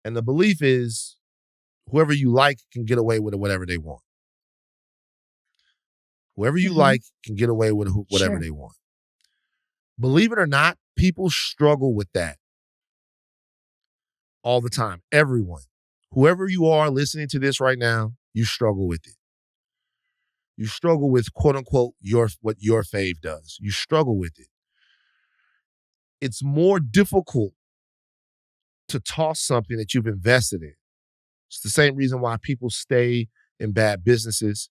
[SPEAKER 1] And the belief is whoever you like can get away with whatever they want. Whoever you like can get away with whatever they want. Believe it or not, people struggle with that all the time. Everyone. Whoever you are listening to this right now, you struggle with it. You struggle with, quote unquote, what your fave does. You struggle with it. It's more difficult to toss something that you've invested in. It's the same reason why people stay in bad businesses,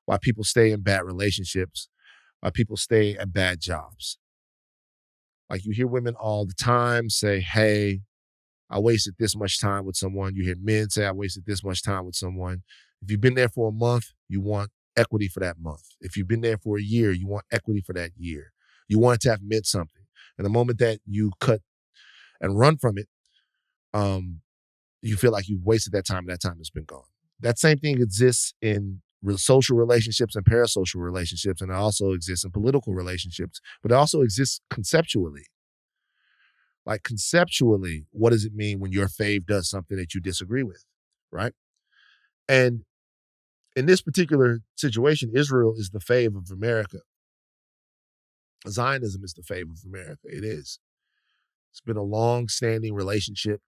[SPEAKER 1] why people stay in bad relationships, why people stay at bad jobs. Like you hear women all the time say, hey, I wasted this much time with someone. You hear men say, I wasted this much time with someone. If you've been there for a month, you want equity for that month. If you've been there for a year, you want equity for that year. You want it to have meant something. And the moment that you cut and run from it, you feel like you've wasted that time and that time has been gone. That same thing exists in social relationships and parasocial relationships, and it also exists in political relationships, but it also exists conceptually. Like conceptually, what does it mean when your fave does something that you disagree with, right? And in this particular situation, Israel is the fave of America. Zionism is the fave of America. It is. It's been a long-standing relationship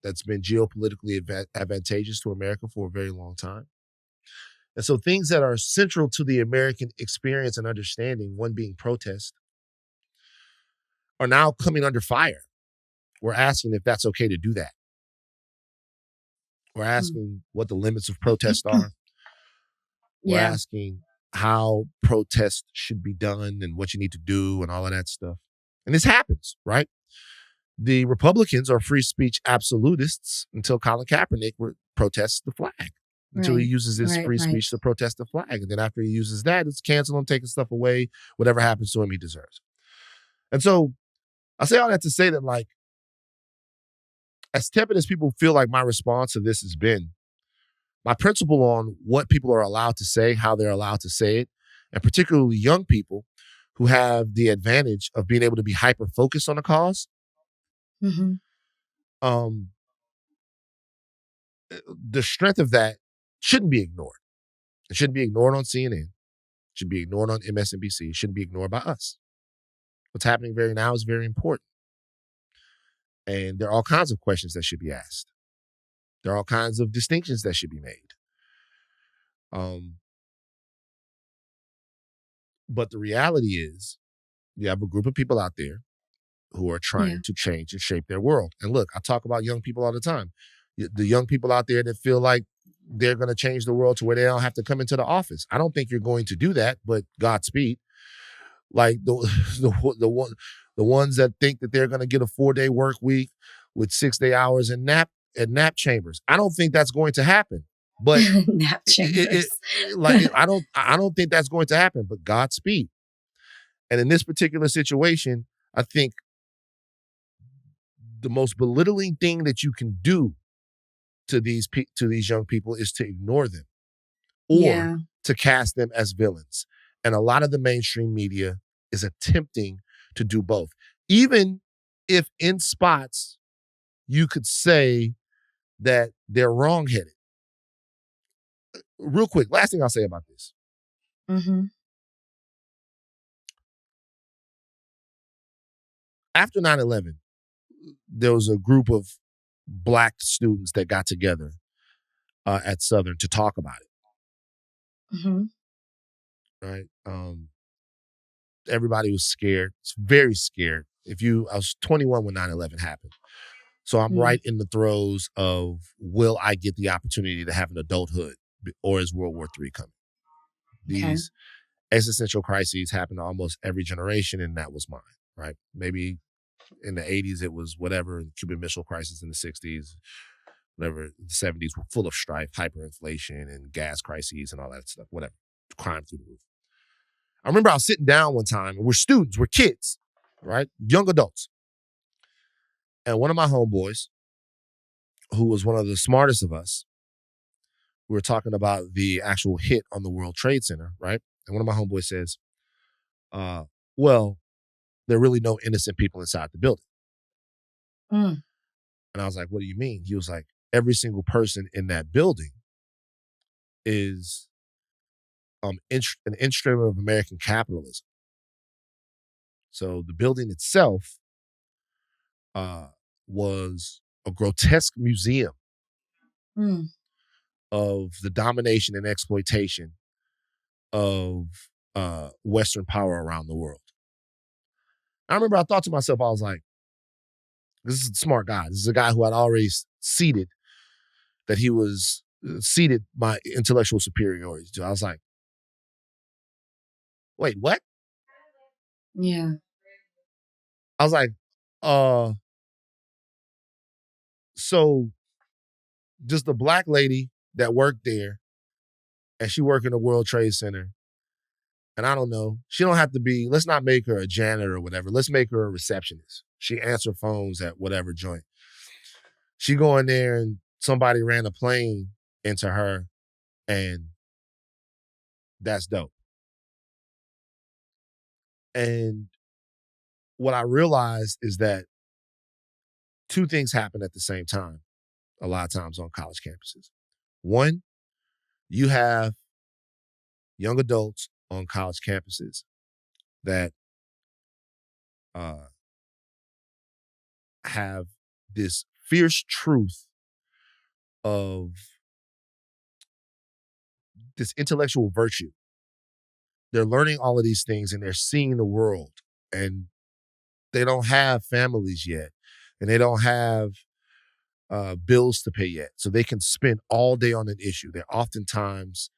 [SPEAKER 1] that's been geopolitically advantageous to America for a very long time. And so things that are central to the American experience and understanding, one being protest, are now coming under fire. We're asking if that's okay to do that. We're asking what the limits of protest are. We're asking how protest should be done and what you need to do and all of that stuff. And this happens, right? The Republicans are free speech absolutists until Colin Kaepernick protests the flag. Until he uses his free speech to protest the flag. And then after he uses that, it's cancel him, taking stuff away. Whatever happens to him, he deserves. And so I say all that to say that, like, as tepid as people feel like my response to this has been, my principle on what people are allowed to say, how they're allowed to say it, and particularly young people who have the advantage of being able to be hyper-focused on a cause, the strength of that shouldn't be ignored. It shouldn't be ignored on CNN. It should be ignored on MSNBC. It shouldn't be ignored by us. What's happening right now is very important. And there are all kinds of questions that should be asked. There are all kinds of distinctions that should be made. But the reality is, you have a group of people out there who are trying to change and shape their world. And look, I talk about young people all the time. The young people out there that feel like they're going to change the world to where they don't have to come into the office. I don't think you're going to do that, but Godspeed. Like the ones that think that they're going to get a 4-day work week with 6-day hours and nap chambers. I don't think that's going to happen. But
[SPEAKER 2] nap chambers.
[SPEAKER 1] I don't think that's going to happen. But Godspeed. And in this particular situation, I think the most belittling thing that you can do to these young people is to ignore them or to cast them as villains. And a lot of the mainstream media is attempting to do both. Even if in spots you could say that they're wrong-headed. Real quick, last thing I'll say about this.
[SPEAKER 2] Mm-hmm.
[SPEAKER 1] After 9/11, there was a group of Black students that got together at Southern to talk about it.
[SPEAKER 2] Mm-hmm.
[SPEAKER 1] Right? Everybody was scared. Very scared. I was 21 when 9/11 happened. So I'm right in the throes of, will I get the opportunity to have an adulthood, or is World War III coming? These existential crises happen to almost every generation, and that was mine, right? Maybe in the 80s, it was whatever, the Cuban Missile Crisis in the 60s, whatever, the 70s were full of strife, hyperinflation, and gas crises and all that stuff, whatever, crime through the roof. I remember I was sitting down one time, and we're students, we're kids, right? Young adults. And one of my homeboys, who was one of the smartest of us, we were talking about the actual hit on the World Trade Center, right? And one of my homeboys says, well, there are really no innocent people inside the building. And I was like, what do you mean? He was like, every single person in that building is an instrument of American capitalism. So the building itself was a grotesque museum of the domination and exploitation of Western power around the world. I remember I thought to myself, I was like, this is a smart guy. This is a guy who had already ceded that he was ceded my intellectual superiority to. I was like, wait, what?
[SPEAKER 2] Yeah.
[SPEAKER 1] I was like, so just the Black lady that worked there, and she worked in the World Trade Center, and I don't know, she don't have to be, let's not make her a janitor or whatever. Let's make her a receptionist. She answered phones at whatever joint. She go in there and somebody ran a plane into her, and that's dope. And what I realized is that two things happen at the same time a lot of times on college campuses. One, you have young adults on college campuses that have this fierce truth of this intellectual virtue. They're learning all of these things and they're seeing the world, and they don't have families yet, and they don't have bills to pay yet. So they can spend all day on an issue. They're oftentimes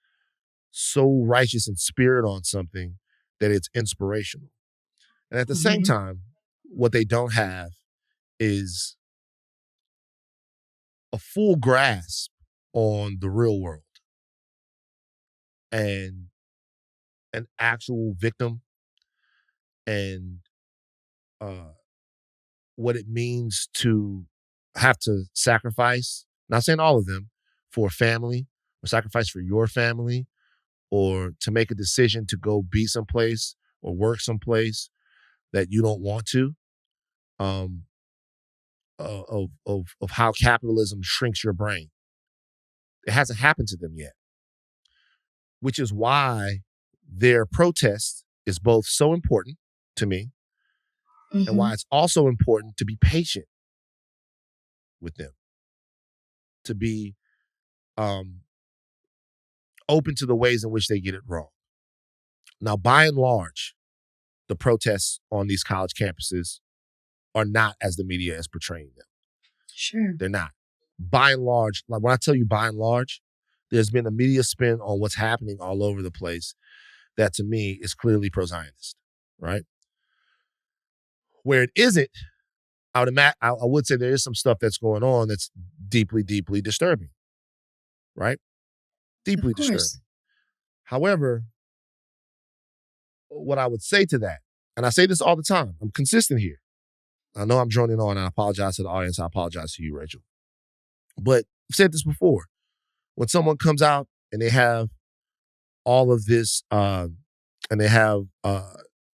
[SPEAKER 1] so righteous in spirit on something that it's inspirational. And at the same time, what they don't have is a full grasp on the real world and an actual victim and what it means to have to sacrifice, not saying all of them, for a family, or sacrifice for your family, or to make a decision to go be someplace or work someplace that you don't want to, of how capitalism shrinks your brain. It hasn't happened to them yet, which is why their protest is both so important to me and why it's also important to be patient with them, to be open to the ways in which they get it wrong. Now, by and large, the protests on these college campuses are not as the media is portraying them.
[SPEAKER 2] Sure.
[SPEAKER 1] They're not. By and large, like when I tell you by and large, there's been a media spin on what's happening all over the place that to me is clearly pro-Zionist, right? Where it isn't, I would say there is some stuff that's going on that's deeply, deeply disturbing, right? Deeply disturbing. However, what I would say to that and I say this all the time, I'm consistent here. I know I'm droning on, and I apologize to the audience. I apologize to you, Rachel. But I've said this before. When someone comes out and they have all of this, and they have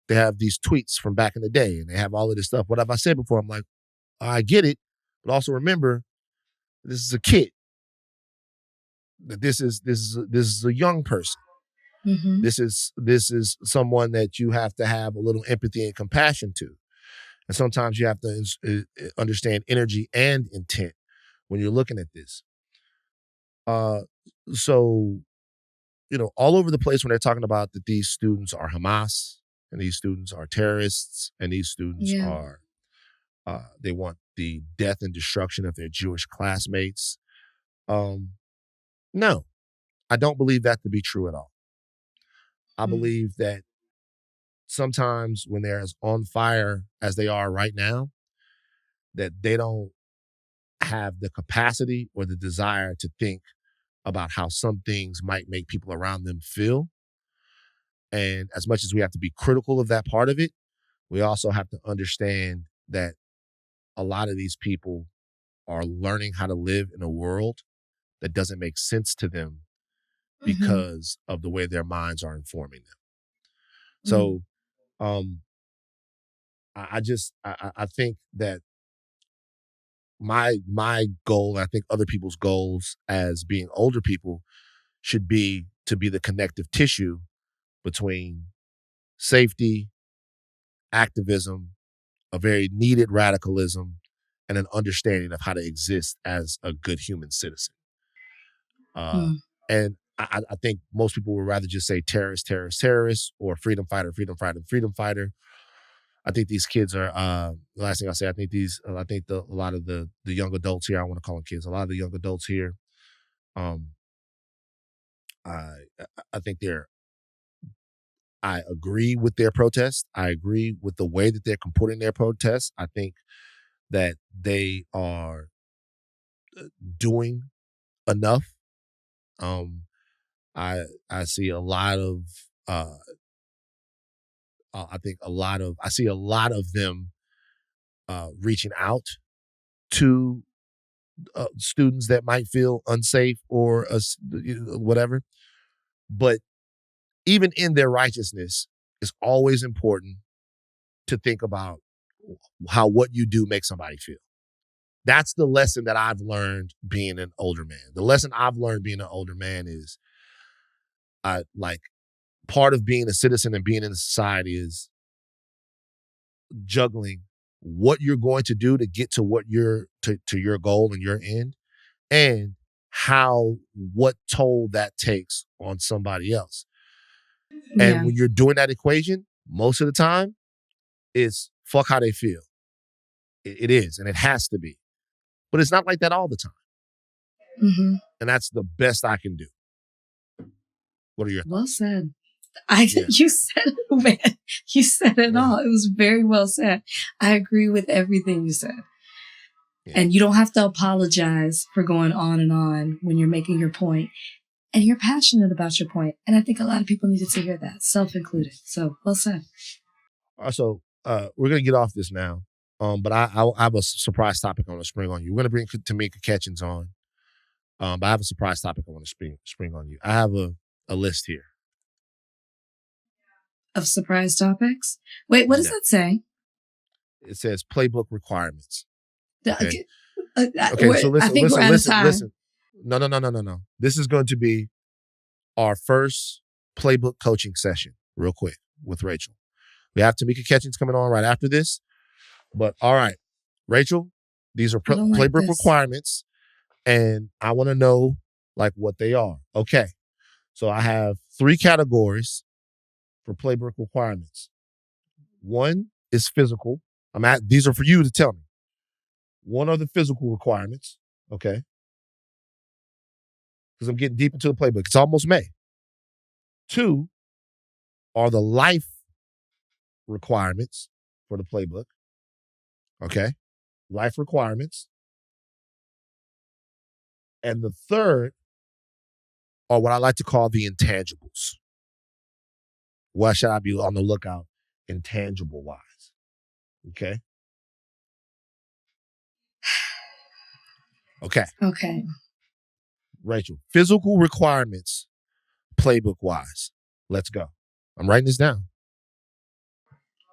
[SPEAKER 1] these tweets from back in the day, and they have all of this stuff. What have I said before? I'm like, I get it, but also remember, this is a kid. That this is a young person.
[SPEAKER 2] Mm-hmm.
[SPEAKER 1] This is someone that you have to have a little empathy and compassion to, and sometimes you have to understand energy and intent when you're looking at this. So, all over the place when they're talking about that these students are Hamas and these students are terrorists and these students are, they want the death and destruction of their Jewish classmates. No, I don't believe that to be true at all. I believe that sometimes when they're as on fire as they are right now, that they don't have the capacity or the desire to think about how some things might make people around them feel. And as much as we have to be critical of that part of it, we also have to understand that a lot of these people are learning how to live in a world that doesn't make sense to them because of the way their minds are informing them. So I think that my goal, and I think other people's goals as being older people, should be to be the connective tissue between safety, activism, a very needed radicalism, and an understanding of how to exist as a good human citizen. And I think most people would rather just say terrorist, or freedom fighter. I think these kids are, the last thing I'll say, I think a lot of the young adults here, I want to call them kids, a lot of the young adults here, I think I agree with their protest. I agree with the way that they're comporting their protests. I think that they are doing enough. I see a lot of, I see a lot of them reaching out to students that might feel unsafe or whatever. But even in their righteousness, it's always important to think about how what you do makes somebody feel. That's the lesson that I've learned being an older man. The lesson I've learned being an older man is part of being a citizen and being in a society is juggling what you're going to do to get to what to your goal and your end, and what toll that takes on somebody else. And when you're doing that equation, most of the time, it's fuck how they feel. It is, and it has to be. But it's not like that all the time. And that's the best I can do. What are your thoughts?
[SPEAKER 2] Well said. You said it, man. You said it all. It was very well said. I agree with everything you said. Yeah. And you don't have to apologize for going on and on when you're making your point. And you're passionate about your point. And I think a lot of people needed to hear that, self-included. So, well said.
[SPEAKER 1] So, we're going to get off this now. But I have a surprise topic I want to spring on you. We're going to bring Tamika Catchings on. But I have a surprise topic I want to spring on you. I have a list here.
[SPEAKER 2] Of surprise topics? Wait, what does that say?
[SPEAKER 1] It says Playbook Requirements.
[SPEAKER 2] Okay,
[SPEAKER 1] so listen. No. This is going to be our first Playbook coaching session, real quick, with Rachel. We have Tamika Catchings coming on right after this. But all right, Rachel, these are Playbook Requirements, and I want to know what they are. Okay, so I have 3 categories for Playbook Requirements. One is physical. These are for you to tell me. One are the physical requirements, okay? Because I'm getting deep into the playbook. It's almost May. 2 are the life requirements for the playbook, okay? Life requirements. And the 3rd are what I like to call the intangibles. Why should I be on the lookout intangible wise. Okay. Okay.
[SPEAKER 2] Okay.
[SPEAKER 1] Rachel, physical requirements, playbook wise. Let's go. I'm writing this down.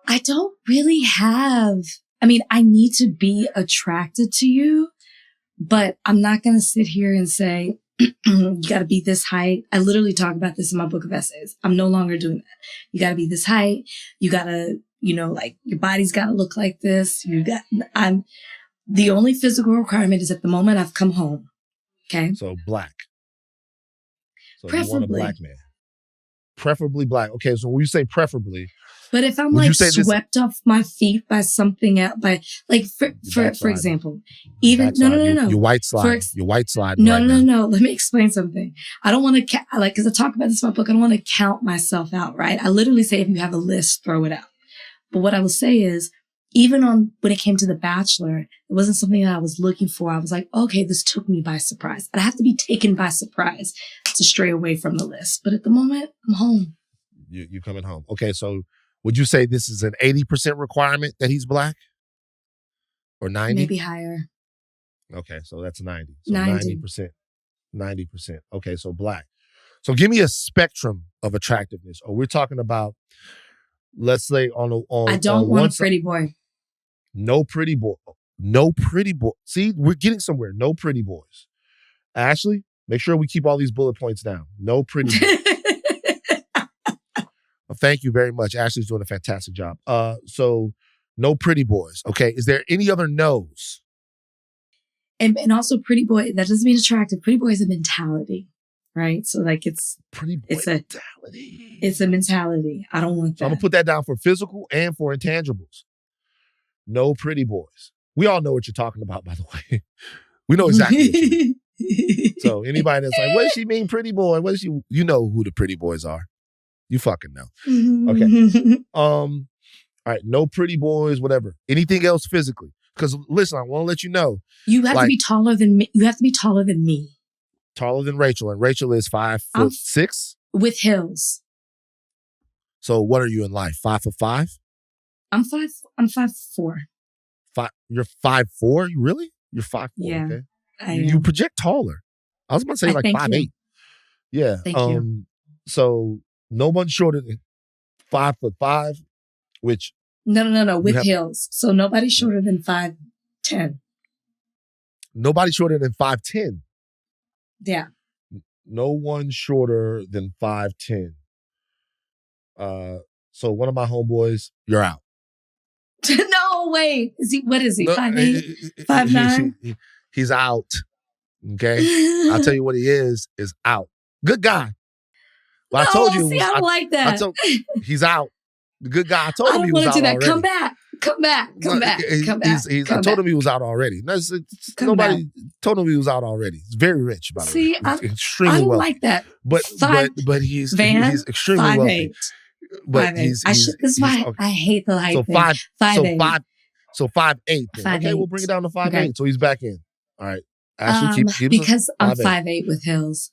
[SPEAKER 2] I don't really have, I need to be attracted to you, but I'm not going to sit here and say, you got to be this height. I literally talk about this in my book of essays. I'm no longer doing that. You got to be this height. You got to, your body's got to look like this. The only physical requirement is at the moment I've come home. Okay.
[SPEAKER 1] So black. So
[SPEAKER 2] preferably.
[SPEAKER 1] You want a black man. Preferably black. Okay. So when you say preferably.
[SPEAKER 2] But if I'm swept off my feet by something else, for example, even, no.
[SPEAKER 1] Your white slide. Your white slide.
[SPEAKER 2] No. Let me explain something. I don't want to, because I talk about this in my book, I don't want to count myself out, right? I literally say, if you have a list, throw it out. But what I will say is, even when it came to The Bachelor, it wasn't something that I was looking for. I was like, okay, this took me by surprise. I'd have to be taken by surprise to stray away from the list. But at the moment, I'm home.
[SPEAKER 1] You're coming home. Okay, so would you say this is an 80% requirement that he's black? Or 90?
[SPEAKER 2] Maybe higher.
[SPEAKER 1] Okay, so that's 90. So
[SPEAKER 2] 90.
[SPEAKER 1] 90%. Okay, so black. So give me a spectrum of attractiveness. Or we're talking about, let's say on
[SPEAKER 2] I don't want a pretty boy.
[SPEAKER 1] No pretty boy. No pretty boy. See, we're getting somewhere. No pretty boys. Ashleigh, make sure we keep all these bullet points down. No pretty boys. Well, thank you very much. Ashleigh's doing a fantastic job. So no pretty boys. Okay. Is there any other no's?
[SPEAKER 2] And also pretty boy, that doesn't mean attractive. Pretty boy is a mentality, right? So it's
[SPEAKER 1] pretty boy mentality.
[SPEAKER 2] It's a mentality. I don't want that.
[SPEAKER 1] So I'm gonna put that down for physical and for intangibles. No pretty boys. We all know what you're talking about, by the way. We know exactly what you mean. So anybody that's like, what does she mean, pretty boy? What is she? You know who the pretty boys are. You fucking know. Okay. All right. No pretty boys, whatever. Anything else physically? Because listen, I want to let you know.
[SPEAKER 2] You have to be taller than me. You have to be taller than me.
[SPEAKER 1] Taller than Rachel. And Rachel is 5'6"
[SPEAKER 2] with heels.
[SPEAKER 1] So what are you in life? 5'5"?
[SPEAKER 2] I'm 5'4".
[SPEAKER 1] You're 5'4"? You really? You're 5'4".
[SPEAKER 2] Yeah.
[SPEAKER 1] Okay. You project taller. I was about to say 5'8". Yeah.
[SPEAKER 2] Thank you.
[SPEAKER 1] So no one shorter than 5'5", which
[SPEAKER 2] no, with heels. So nobody shorter than 5'10".
[SPEAKER 1] Nobody shorter than 5'10".
[SPEAKER 2] Yeah.
[SPEAKER 1] No one shorter than 5'10". So one of my homeboys, you're out.
[SPEAKER 2] No, wait. What is he? 5'8", 5'9"?
[SPEAKER 1] He's out. Okay. I'll tell you what he is out. Good guy. But
[SPEAKER 2] no,
[SPEAKER 1] I told you.
[SPEAKER 2] I don't like that.
[SPEAKER 1] He's out. The good guy. I told him he was out already.
[SPEAKER 2] I don't want to do that. Come back.
[SPEAKER 1] I told him he was out already. Nobody told him he was out already. He's very rich, by the way.
[SPEAKER 2] See,
[SPEAKER 1] extremely
[SPEAKER 2] I don't
[SPEAKER 1] wealthy.
[SPEAKER 2] like that.
[SPEAKER 1] But he's extremely wealthy.
[SPEAKER 2] 5'8". But this is why I hate the height.
[SPEAKER 1] So 5'8". Okay, we'll bring it down to 5'8". Okay. So he's back in. All right. Ashleigh, keep
[SPEAKER 2] because I'm 5'8" with heels.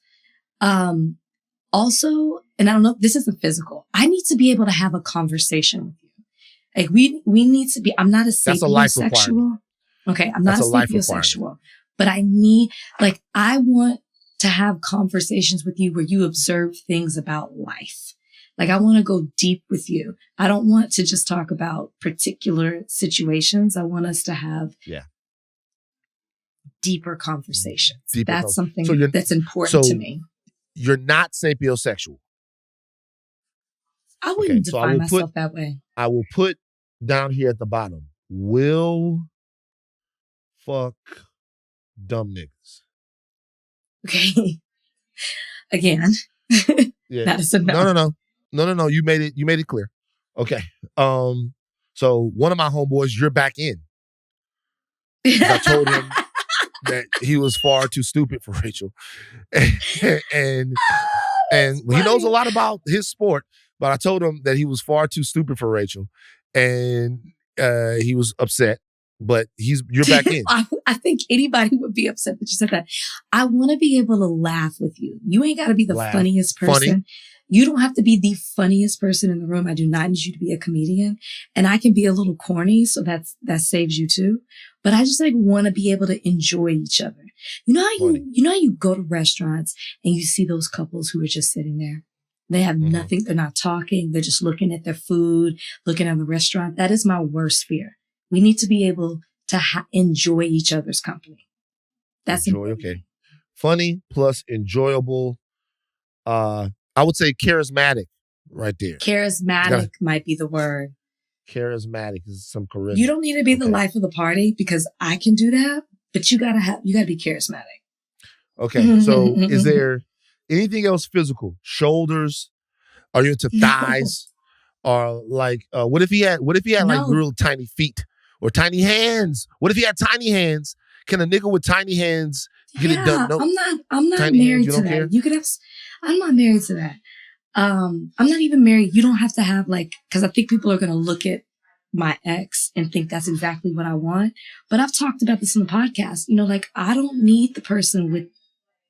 [SPEAKER 2] Also, and I don't know, this isn't physical. I need to be able to have a conversation with you. Like we need to be, I'm not a sapiosexual. Okay, I'm not a sapiosexual. But I want to have conversations with you where you observe things about life. Like I want to go deep with you. I don't want to just talk about particular situations. I want us to have deeper conversations. That's something that's important to me.
[SPEAKER 1] You're not sapiosexual.
[SPEAKER 2] I wouldn't define myself that way.
[SPEAKER 1] I will put down here at the bottom, will fuck dumb niggas.
[SPEAKER 2] Okay. Again. That is a no.
[SPEAKER 1] No. You made it clear. Okay. So one of my homeboys, you're back in. I told him that he was far too stupid for Rachel. And he knows a lot about his sport, but I told him that he was far too stupid for Rachel. And he was upset, but you're back in.
[SPEAKER 2] I think anybody would be upset that you said that. I want to be able to laugh with you. You ain't got to be the funniest person. You don't have to be the funniest person in the room. I do not need you to be a comedian. And I can be a little corny, so that saves you too. But I just like want to be able to enjoy each other. You know how you go to restaurants and you see those couples who are just sitting there. They have nothing. They're not talking. They're just looking at their food, looking at the restaurant. That is my worst fear. We need to be able to enjoy each other's company. That's important.
[SPEAKER 1] Okay. Funny plus enjoyable. I would say charismatic right there.
[SPEAKER 2] Charismatic might be the word.
[SPEAKER 1] Charismatic is some charisma.
[SPEAKER 2] You don't need to be the life of the party because I can do that, but you gotta be charismatic.
[SPEAKER 1] Okay. So is there anything else physical? Shoulders? Are you into thighs? Or like, what if he had like real tiny feet or tiny hands? What if he had tiny hands? Can a nigga with tiny hands get it done? No,
[SPEAKER 2] I'm not married to that. Care? You could have. I'm not married to that. I'm not even married. You don't have to have because I think people are going to look at my ex and think that's exactly what I want. But I've talked about this in the podcast. I don't need the person with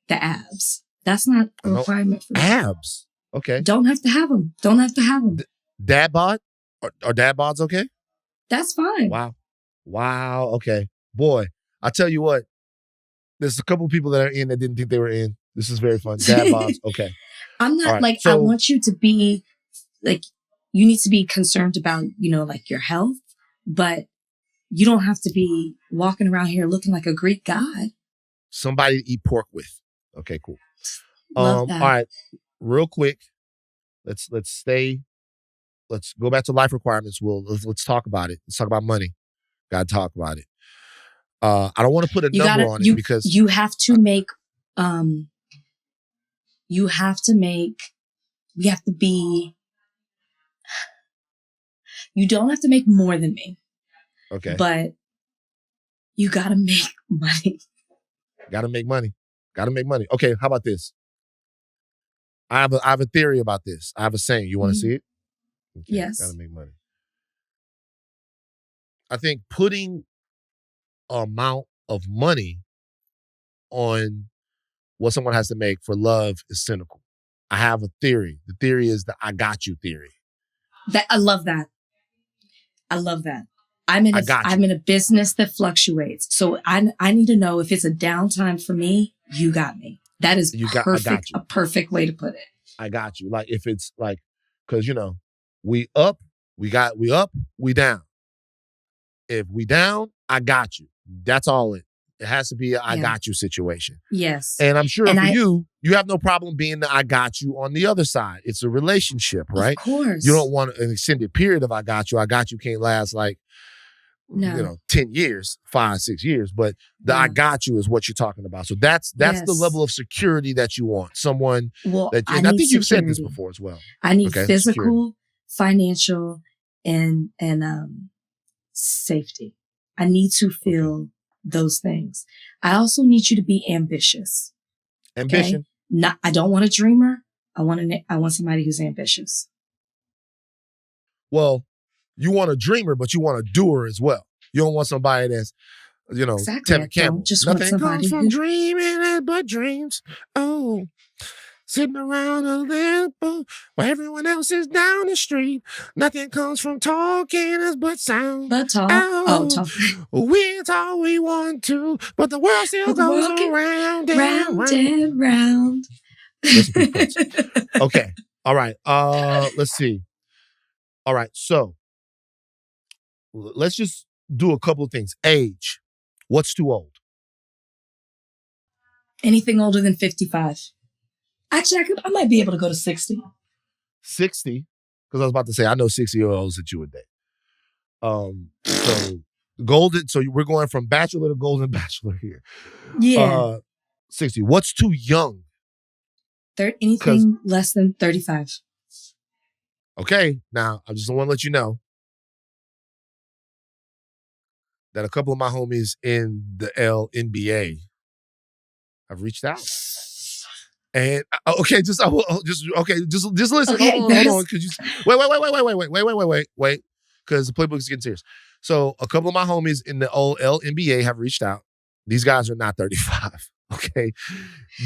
[SPEAKER 2] the abs. That's not a requirement for me.
[SPEAKER 1] Abs. Okay.
[SPEAKER 2] Don't have to have them.
[SPEAKER 1] Dad bod? Are dad bods okay?
[SPEAKER 2] That's fine.
[SPEAKER 1] Wow. Okay. Boy, I'll tell you what. There's a couple of people that are in that didn't think they were in. This is very fun. Dad bods. Okay.
[SPEAKER 2] I'm not I want you to be you need to be concerned about, your health, but you don't have to be walking around here looking like a Greek god.
[SPEAKER 1] Somebody to eat pork with. Okay, cool.
[SPEAKER 2] Love that.
[SPEAKER 1] All right. Real quick. Let's go back to life requirements. Let's talk about it. Let's talk about money. Gotta talk about it. I don't want to put a number on it because
[SPEAKER 2] you have to make you don't have to make more than me.
[SPEAKER 1] Okay.
[SPEAKER 2] But you gotta make money.
[SPEAKER 1] Gotta make money. Okay, how about this? I have a theory about this. I have a saying. You want to see it? Okay,
[SPEAKER 2] yes.
[SPEAKER 1] Gotta make money. I think putting amount of money on what someone has to make for love is cynical. I have a theory. The theory is the I got you theory.
[SPEAKER 2] I love that. I'm in a business that fluctuates. So I need to know if it's a downtime for me, you got me. That is perfect. A perfect way to put it.
[SPEAKER 1] I got you. Like if it's like, cause we up, we down. If we down, I got you. That's all it has to be a I got you situation.
[SPEAKER 2] Yes.
[SPEAKER 1] And I'm sure you have no problem being the I got you on the other side. It's a relationship, right?
[SPEAKER 2] Of course.
[SPEAKER 1] You don't want an extended period of I got you. I got you can't last 10 years, 5, 6 years. But the I got you is what you're talking about. So that's the level of security that you want. Someone that I think you've said this before as well.
[SPEAKER 2] I need physical, financial, and safety. I need to feel those things. I also need you to be ambitious.
[SPEAKER 1] Ambition.
[SPEAKER 2] Okay? I don't want a dreamer. I want somebody who's ambitious.
[SPEAKER 1] Well, you want a dreamer, but you want a doer as well. You don't want somebody that's,
[SPEAKER 2] exactly.
[SPEAKER 1] Tamika Catchings.
[SPEAKER 2] Just
[SPEAKER 1] Nothing
[SPEAKER 2] want somebody
[SPEAKER 1] comes from dreaming but dreams. Oh, sitting around a lamp where everyone else is down the street. Nothing comes from talking but sound.
[SPEAKER 2] But talk. Talk.
[SPEAKER 1] We talk we want to, but the world still goes round and
[SPEAKER 2] round.
[SPEAKER 1] Okay. All right. Let's see. All right. So let's just do a couple of things. Age. What's too old?
[SPEAKER 2] Anything older than 55. Actually, I might be able to go to 60.
[SPEAKER 1] 60? Because I was about to say, I know 60-year-olds that you would date. So golden. So we're going from bachelor to golden bachelor here.
[SPEAKER 2] Yeah.
[SPEAKER 1] 60. What's too young?
[SPEAKER 2] Anything less than 35.
[SPEAKER 1] Okay. Now, I just want to let you know that a couple of my homies in the WNBA have reached out. And just listen.
[SPEAKER 2] Okay,
[SPEAKER 1] hold on. Cause wait. Because the playbook is getting serious. So a couple of my homies in the old WNBA have reached out. These guys are not 35. Okay.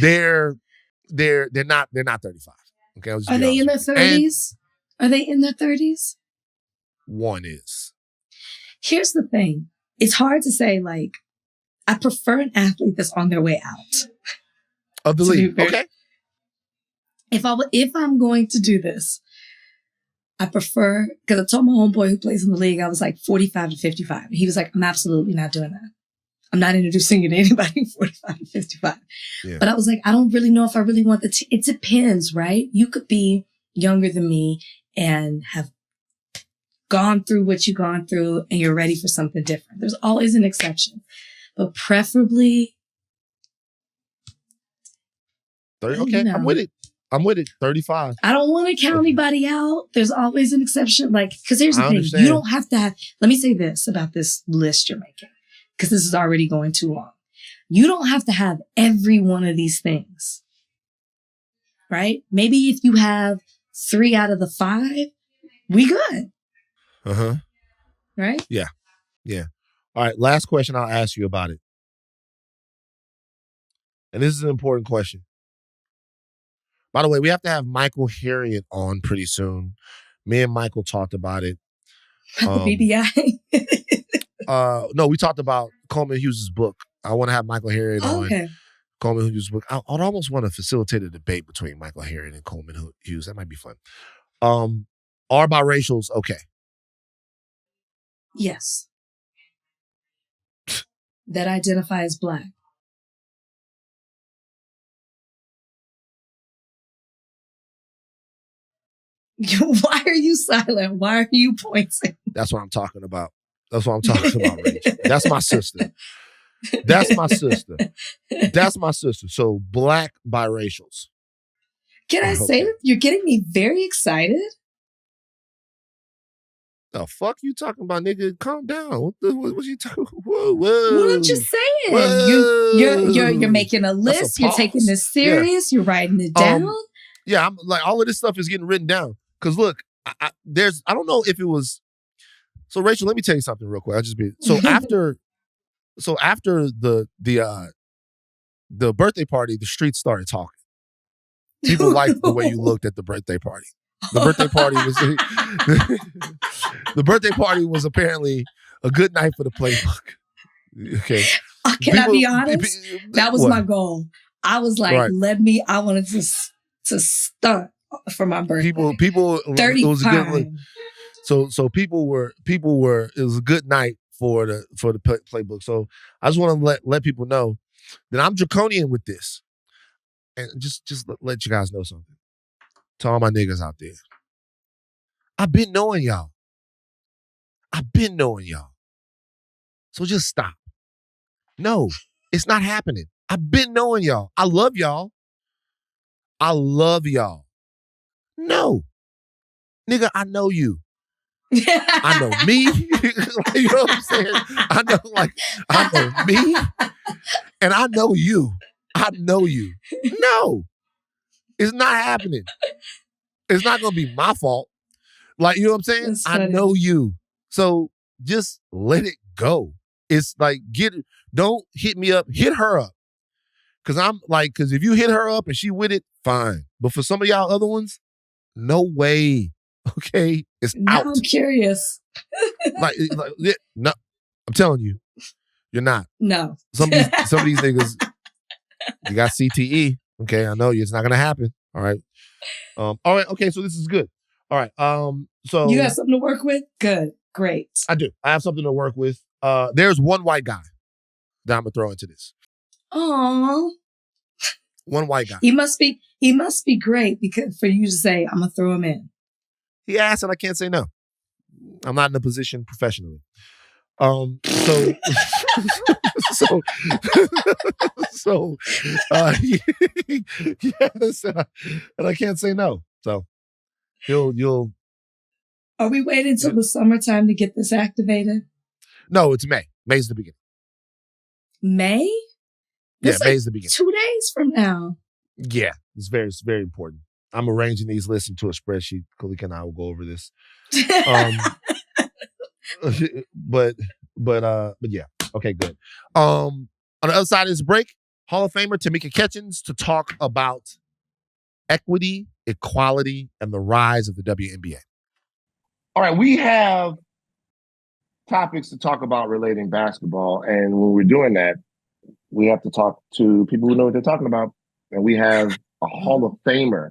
[SPEAKER 1] They're not 35. Okay,
[SPEAKER 2] Are they in their 30s? Are they in their 30s?
[SPEAKER 1] One is.
[SPEAKER 2] Here's the thing. It's hard to say, like, I prefer an athlete that's on their way out.
[SPEAKER 1] Of the league. Okay.
[SPEAKER 2] If I'm going to do this, I prefer, because I told my homeboy who plays in the league, I was like 45 to 55. He was like, I'm absolutely not doing that. I'm not introducing you to anybody 45 to 55. Yeah. But I was like, I don't really know if I really want it depends, right? You could be younger than me and have gone through what you've gone through and you're ready for something different. There's always an exception. But preferably
[SPEAKER 1] 30. Okay, I'm with it. 35.
[SPEAKER 2] I don't want to count anybody out. There's always an exception. Like, because here's the thing. You don't have to have, let me say this about this list you're making, because this is already going too long. You don't have to have every one of these things, right? Maybe if you have 3 out of the 5, we good.
[SPEAKER 1] Uh-huh.
[SPEAKER 2] Right?
[SPEAKER 1] Yeah. Yeah. All right. Last question I'll ask you about it. And this is an important question. By the way, we have to have Michael Harriet on pretty soon. Me and Michael talked about it.
[SPEAKER 2] BBI?
[SPEAKER 1] No, we talked about Coleman Hughes' book. I want to have Michael Harriet on. Okay. Coleman Hughes' book. I'd almost want to facilitate a debate between Michael Harriet and Coleman Hughes. That might be fun. Are biracials okay?
[SPEAKER 2] Yes. That identify as Black. Why are you silent? Why are you pointing?
[SPEAKER 1] That's what I'm talking about. Rachel. That's my sister. That's my sister. So Black biracials.
[SPEAKER 2] Can I say that you're getting me very excited?
[SPEAKER 1] The fuck you talking about, nigga? Calm down. What you talking? Whoa. What
[SPEAKER 2] I'm just saying. You're making a list. You're taking this serious. Yeah. You're writing it down.
[SPEAKER 1] Yeah, I'm like, all of this stuff is getting written down. Because look, I don't know if it was. So Rachel, let me tell you something real quick. After the birthday party, the streets started talking. People liked the way you looked at the birthday party. The birthday party was apparently a good night for the Playbook. Okay.
[SPEAKER 2] Can I be honest? That was my goal. I was like, I wanted to stunt for my birthday. People 35. It was a good look. So people were it was a good night for the Playbook. So I just want to let people know that I'm draconian with this. And just let you guys know something. To all my niggas out there. I've been knowing y'all. So just stop. No, it's not happening. I've been knowing y'all. I love y'all. No. Nigga, I know you. I know me. You know what I'm saying? I know me. And I know you. No. It's not happening. It's not going to be my fault. Like, you know what I'm saying? I know you. So just let it go. It's like, don't hit me up, hit her up. Because if you hit her up and she with it, fine. But for some of y'all other ones, no way. Okay? It's out. I'm curious.
[SPEAKER 1] No, I'm telling you, you're not.
[SPEAKER 2] No.
[SPEAKER 1] Some of these niggas, you got CTE. Okay, I know you. It's not going to happen. All right. All right. Okay, so this is good. All right. So
[SPEAKER 2] you got something to work with? Good. Great.
[SPEAKER 1] I do. I have something to work with. There's one white guy that I'm gonna throw into this.
[SPEAKER 2] Aww.
[SPEAKER 1] One white guy.
[SPEAKER 2] He must be great because for you to say, I'm gonna throw him in.
[SPEAKER 1] He asked and I can't say no. I'm not in a position professionally. Yes, and I can't say no. So you'll.
[SPEAKER 2] Are we waiting until the summertime to get this activated?
[SPEAKER 1] No, it's May. May's the beginning.
[SPEAKER 2] May?
[SPEAKER 1] That's May's the beginning.
[SPEAKER 2] 2 days from now.
[SPEAKER 1] Yeah, it's very important. I'm arranging these lists into a spreadsheet. Kalika and I will go over this. But yeah. Okay, good. On the other side of this break, Hall of Famer Tamika Catchings to talk about equity, equality, and the rise of the WNBA.
[SPEAKER 4] All right, we have topics to talk about relating basketball. And when we're doing that, we have to talk to people who know what they're talking about. And we have a Hall of Famer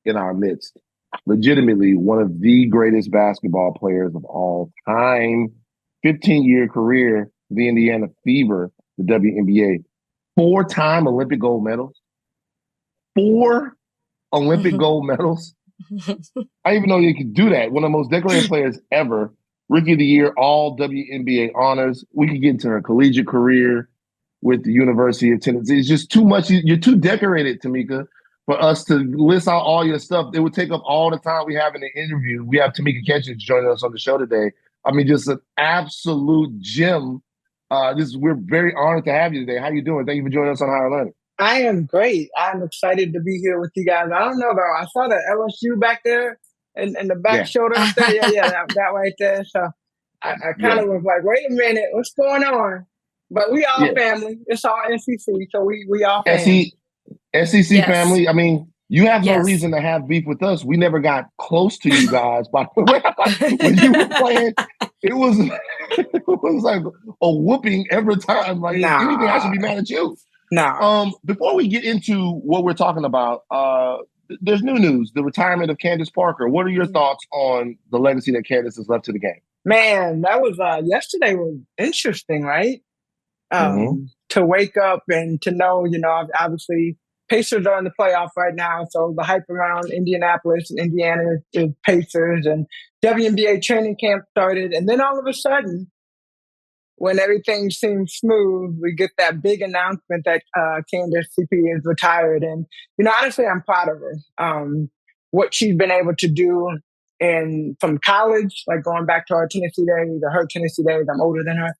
[SPEAKER 4] in our midst. Legitimately one of the greatest basketball players of all time. 15-year career, the Indiana Fever, the WNBA. 4-time Olympic gold medals. 4 Olympic gold medals. I didn't even know you could do that. One of the most decorated players ever. Rookie of the Year, all WNBA honors. We could get into her collegiate career with the University of Tennessee. It's just too much. You're too decorated, Tamika, for us to list out all your stuff. It would take up all the time we have in the interview. We have Tamika Catchings joining us on the show today. I mean, just an absolute gem. We're very honored to have you today. How you doing? Thank you for joining us on Higher Learning.
[SPEAKER 5] I am great. I'm excited to be here with you guys. I don't know though. I saw the LSU back there and the back shoulder up there. Yeah, that right there. So I kind of was like, wait a minute, what's going on? But we all family. It's all SEC, so we all family.
[SPEAKER 4] SEC family. I mean, you have no reason to have beef with us. We never got close to you guys. By the way, when you were playing, it was like a whooping every time. Like anything, I should be mad at you. Before we get into what we're talking about, there's new news: the retirement of Candace Parker. What are your thoughts on the legacy that Candace has left to the game?
[SPEAKER 5] Man, that was yesterday was interesting, right? To wake up and to know, obviously Pacers are in the playoff right now. So the hype around Indianapolis and Indiana is Pacers, and WNBA training camp started. And then all of a sudden, when everything seems smooth, we get that big announcement that Candace CP is retired. And, honestly, I'm proud of her. What she's been able to do from college, like going back to her Tennessee days, I'm older than her.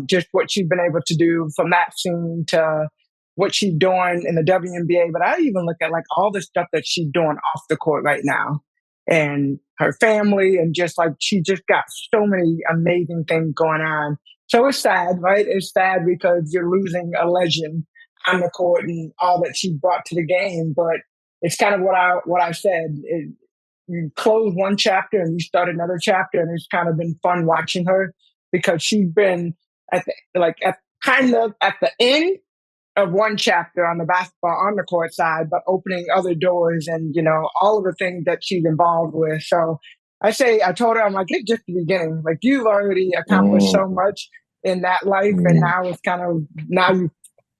[SPEAKER 5] Just what she's been able to do from that scene to what she's doing in the WNBA. But I even look at like all the stuff that she's doing off the court right now and her family, and just like she just got so many amazing things going on. So it's sad, right? It's sad because you're losing a legend on the court and all that she brought to the game. But it's kind of what I said. You close one chapter and you start another chapter, and it's kind of been fun watching her because she's been at the end of one chapter on the basketball on the court side, but opening other doors and all of the things that she's involved with. So I told her, I'm like, it's just the beginning. Like, you've already accomplished so much in that life, and now it's kind of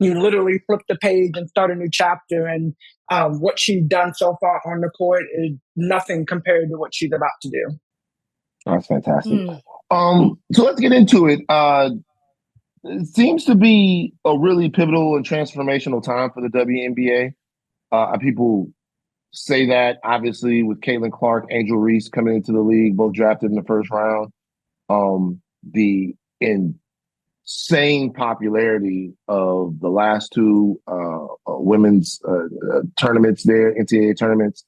[SPEAKER 5] you literally flip the page and start a new chapter. And what she's done so far on the court is nothing compared to what she's about to do.
[SPEAKER 4] That's fantastic. So let's get into it. It seems to be a really pivotal and transformational time for the WNBA. People say that, obviously, with Caitlin Clark, Angel Reese coming into the league, both drafted in the first round. The insane popularity of the last 2 women's tournaments there, NCAA tournaments,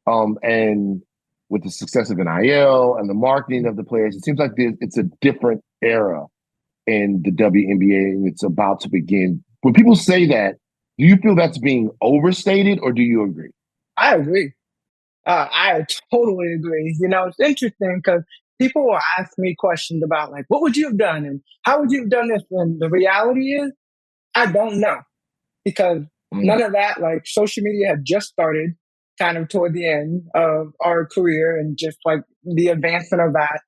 [SPEAKER 4] and with the success of NIL and the marketing of the players, it seems like it's a different era in the WNBA, and it's about to begin. When people say that, do you feel that's being overstated, or do you agree?
[SPEAKER 5] I agree. I totally agree. It's interesting because people will ask me questions about, like, what would you have done and how would you have done this? And the reality is, I don't know, because none of that, like, social media had just started kind of toward the end of our career, and just like the advancement of that.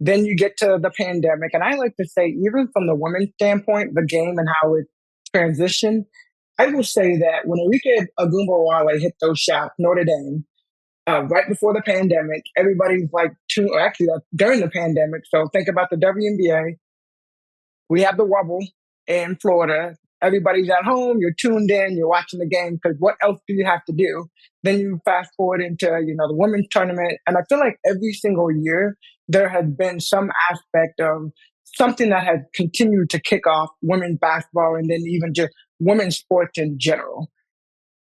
[SPEAKER 5] Then you get to the pandemic. And I like to say, even from the women's standpoint, the game and how it transitioned, I will say that when Enrique Agumbawale hit those shots, Notre Dame, right before the pandemic, everybody's like, during the pandemic. So think about the WNBA. We have the wobble in Florida. Everybody's at home. You're tuned in. You're watching the game because what else do you have to do? Then you fast forward into, the women's tournament. And I feel like every single year there has been some aspect of something that has continued to kick off women's basketball, and then even just women's sports in general.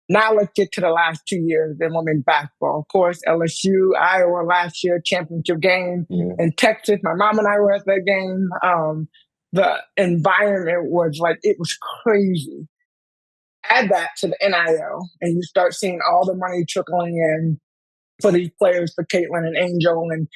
[SPEAKER 5] Now let's get to the last 2 years in women's basketball. Of course, LSU, Iowa last year, championship game in Texas. My mom and I were at that game. The environment was like, it was crazy. add that to the NIL, and you start seeing all the money trickling in for these players, for Caitlin and Angel, and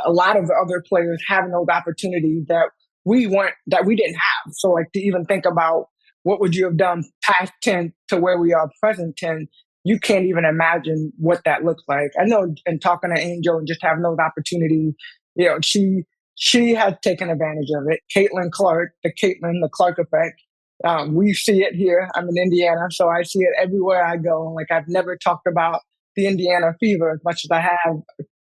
[SPEAKER 5] a lot of the other players having those opportunities that we didn't have. So like to even think about what would you have done past 10 to where we are present 10, you can't even imagine what that looks like. I know, and talking to Angel and just having those opportunities, she has taken advantage of it. Caitlin Clark, the Clark effect. We see it here. I'm in Indiana, so I see it everywhere I go. Like I've never talked about the Indiana fever as much as I have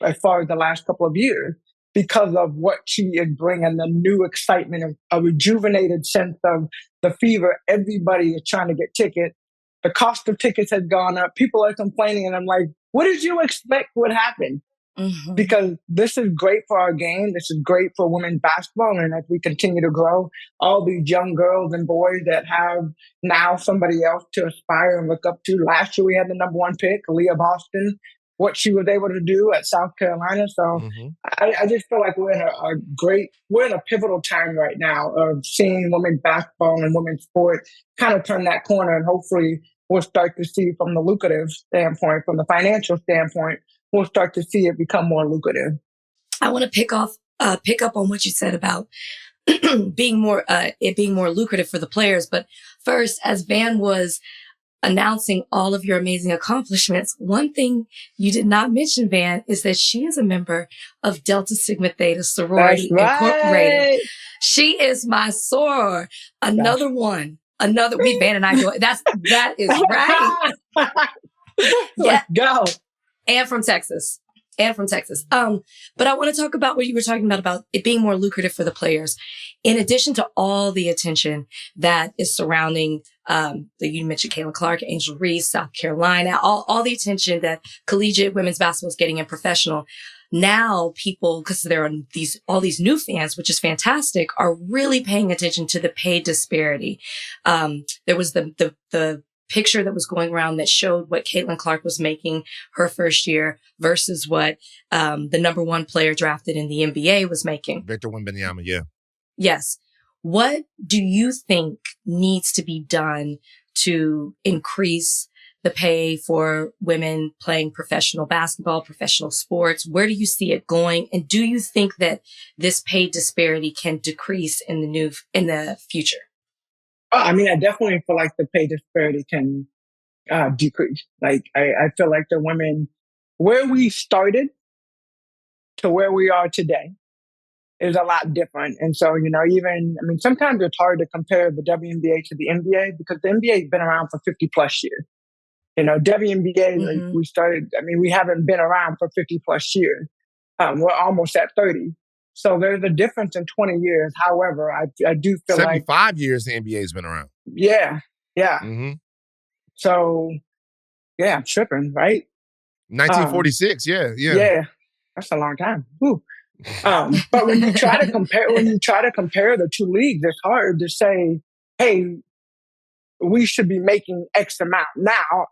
[SPEAKER 5] as far as the last couple of years because of what she is bringing, the new excitement of a rejuvenated sense of the fever. Everybody is trying to get tickets. The cost of tickets has gone up. People are complaining, and I'm like, what did you expect would happen? Mm-hmm. Because this is great for our game. This is great for women's basketball. And as we continue to grow, all these young girls and boys that have now somebody else to aspire and look up to. Last year, we had the number 1 pick, Leah Boston, what she was able to do at South Carolina. So I just feel like we're in a pivotal time right now of seeing women's basketball and women's sport kind of turn that corner. And hopefully we'll start to see from the lucrative standpoint, from the financial standpoint, we'll start to see it become more lucrative.
[SPEAKER 2] I want to pick up on what you said about it being more lucrative for the players. But first, as Van was announcing all of your amazing accomplishments, one thing you did not mention, Van, is that she is a member of Delta Sigma Theta Sorority Incorporated. She is my soror. Another one. Van and I go. That is right.
[SPEAKER 5] Let's go.
[SPEAKER 2] And from Texas. But I want to talk about what you were talking about it being more lucrative for the players. In addition to all the attention that is surrounding, you mentioned Caitlin Clark, Angel Reese, South Carolina, all the attention that collegiate women's basketball is getting and professional. Now people, because there are all these new fans, which is fantastic, are really paying attention to the pay disparity. There was the picture that was going around that showed what Caitlin Clark was making her first year versus what the number 1 player drafted in the NBA was making.
[SPEAKER 1] Victor Wembanyama, yeah.
[SPEAKER 2] Yes. What do you think needs to be done to increase the pay for women playing professional basketball, professional sports? Where do you see it going? And do you think that this pay disparity can decrease in the future?
[SPEAKER 5] I mean, I definitely feel like the pay disparity can decrease. Like, I feel like the women, where we started to where we are today is a lot different. And so, sometimes it's hard to compare the WNBA to the NBA because the NBA has been around for 50 plus years. WNBA, we haven't been around for 50 plus years. We're almost at 30. So there's a difference in 20 years. However, I do feel
[SPEAKER 1] 75 years the NBA has been around.
[SPEAKER 5] Yeah.
[SPEAKER 1] Mm-hmm.
[SPEAKER 5] So, yeah, I'm tripping, right?
[SPEAKER 1] 1946, yeah.
[SPEAKER 5] Yeah, that's a long time. Ooh. But when you try to compare the two leagues, it's hard to say, hey, we should be making X amount. Now,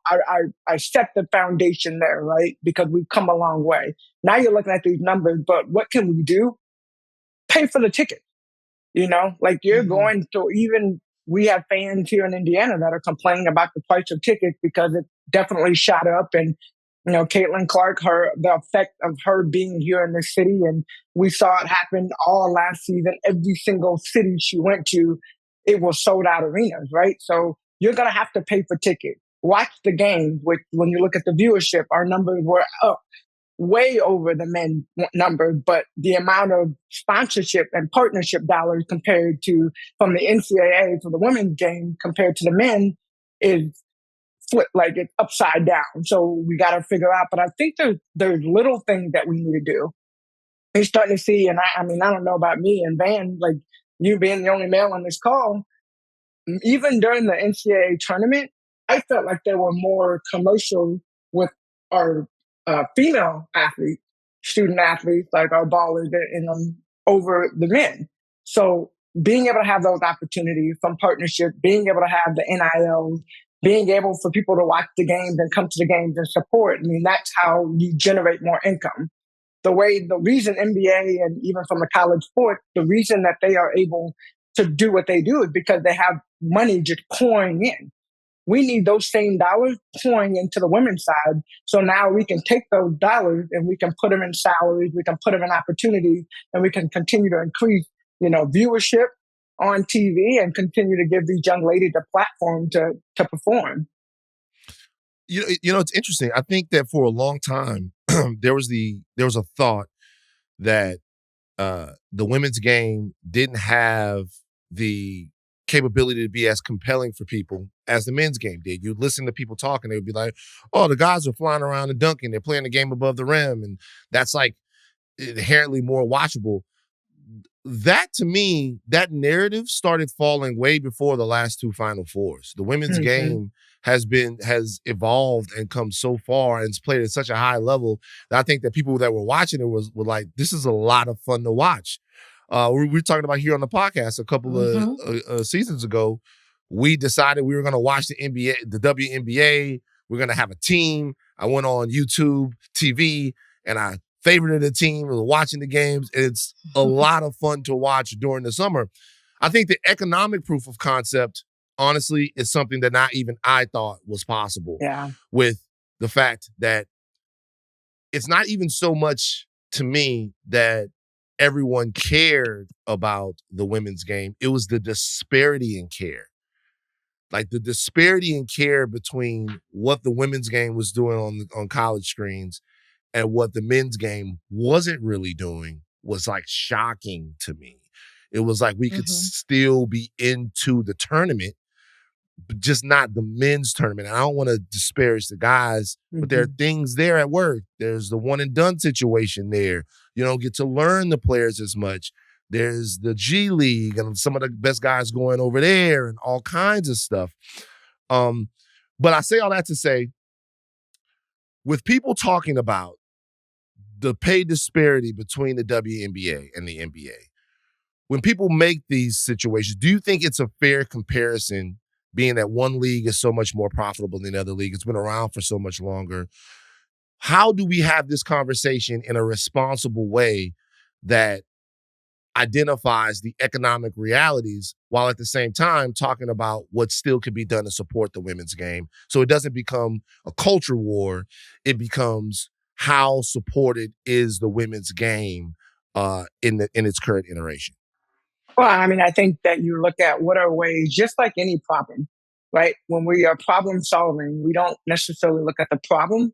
[SPEAKER 5] I set the foundation there, right? Because we've come a long way. Now you're looking at these numbers, but what can we do? Pay for the ticket. You're going to, even we have fans here in Indiana that are complaining about the price of tickets because it definitely shot up. And, Caitlin Clark, the effect of her being here in the city, and we saw it happen all last season. Every single city she went to, it was sold out arenas, right? So you're going to have to pay for tickets. Watch the games, which when you look at the viewership, our numbers were up way over the men number, but the amount of sponsorship and partnership dollars compared to from the NCAA for the women's game compared to the men is flipped, like it's upside down. So we got to figure out, but I think there's little things that we need to do. We're starting to see, and I don't know about me and Van, like you being the only male on this call, even during the NCAA tournament, I felt like there were more commercials with our female athletes, student athletes, like our ballers in them over the men. So being able to have those opportunities from partnership, being able to have the NIL, being able for people to watch the games and come to the games and support, that's how you generate more income. The reason NBA and even from the college sport, the reason that they are able to do what they do is because they have money just pouring in. We need those same dollars pouring into the women's side. So now we can take those dollars and we can put them in salaries, we can put them in opportunities, and we can continue to increase, viewership on TV and continue to give these young ladies a platform to perform.
[SPEAKER 1] It's interesting. I think that for a long time there was a thought that the women's game didn't have the capability to be as compelling for people as the men's game did. You'd listen to people talking, they would be like, "Oh, the guys are flying around and dunking. They're playing the game above the rim, and that's like inherently more watchable." That, to me, that narrative started falling way before the last two Final Fours. The women's game has evolved and come so far and it's played at such a high level that I think that people that were watching it were like, this is a lot of fun to watch. We were talking about here on the podcast a couple of seasons ago. We decided we were going to watch the NBA, the WNBA. We're going to have a team. I went on YouTube TV and I favorited the team, was watching the games. It's a lot of fun to watch during the summer. I think the economic proof of concept, honestly, is something that not even I thought was possible.
[SPEAKER 5] Yeah.
[SPEAKER 1] With the fact that it's not even so much to me that everyone cared about the women's game. It was the disparity in care. Like the disparity in care between what the women's game was doing on college screens and what the men's game wasn't really doing was like shocking to me. It was like we could still be into the tournament, but just not the men's tournament. And I don't want to disparage the guys, but there are things there at work. There's the one and done situation there. You don't get to learn the players as much. There's the G League and some of the best guys going over there and all kinds of stuff. But I say all that to say, with people talking about the pay disparity between the WNBA and the NBA, when people make these situations, do you think it's a fair comparison, being that one league is so much more profitable than the other league? It's been around for so much longer. How do we have this conversation in a responsible way that identifies the economic realities while at the same time talking about what still could be done to support the women's game? So it doesn't become a culture war. It becomes how supported is the women's game in its current iteration?
[SPEAKER 5] Well, I mean, I think that you look at what are ways, just like any problem, right? When we are problem solving, we don't necessarily look at the problem.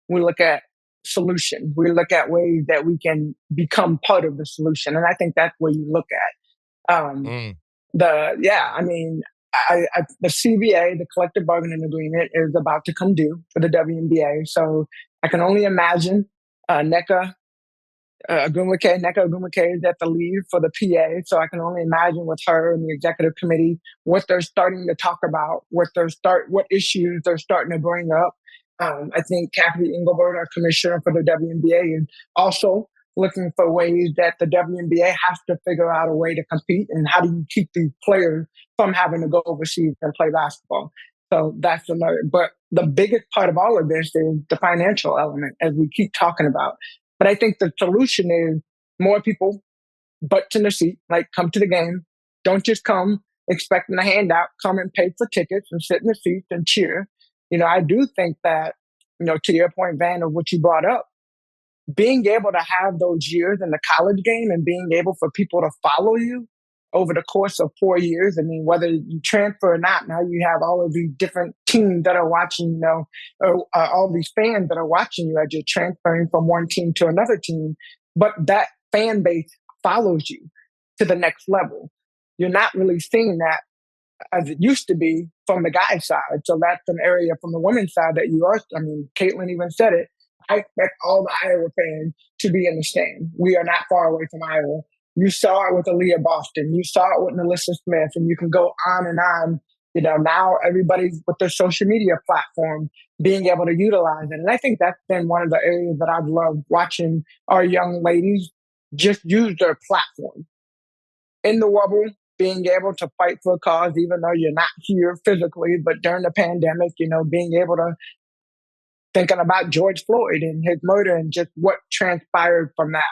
[SPEAKER 5] We look at solution. We look at ways that we can become part of the solution. And I think that's where you look at. The CBA, the collective bargaining agreement, is about to come due for the WNBA. So I can only imagine NECA Agumake is at the lead for the PA. So I can only imagine with her and the executive committee what they're starting to talk about, what issues they're starting to bring up. I think Kathy Engelbert, our commissioner for the WNBA, is also looking for ways that the WNBA has to figure out a way to compete, and how do you keep these players from having to go overseas and play basketball. So that's another. But the biggest part of all of this is the financial element, as we keep talking about. But I think the solution is more people butts in the seat, like come to the game. Don't just come expecting a handout. Come and pay for tickets and sit in the seats and cheer. I do think that, to your point, Van, of what you brought up, being able to have those years in the college game and being able for people to follow you over the course of 4 years. I mean, whether you transfer or not, now you have all of these different teams that are watching, or all these fans that are watching you as you're transferring from one team to another team. But that fan base follows you to the next level. You're not really seeing that as it used to be from the guy's side. So that's an area from the women's side that Caitlin even said it. I expect all the Iowa fans to be in the stand. We are not far away from Iowa. You saw it with Aaliyah Boston. You saw it with Nelissa Smith, and you can go on and on. Now everybody's with their social media platform being able to utilize it. And I think that's been one of the areas that I've loved watching our young ladies just use their platform. In the Wubble, being able to fight for a cause, even though you're not here physically, but during the pandemic, being able to thinking about George Floyd and his murder and just what transpired from that.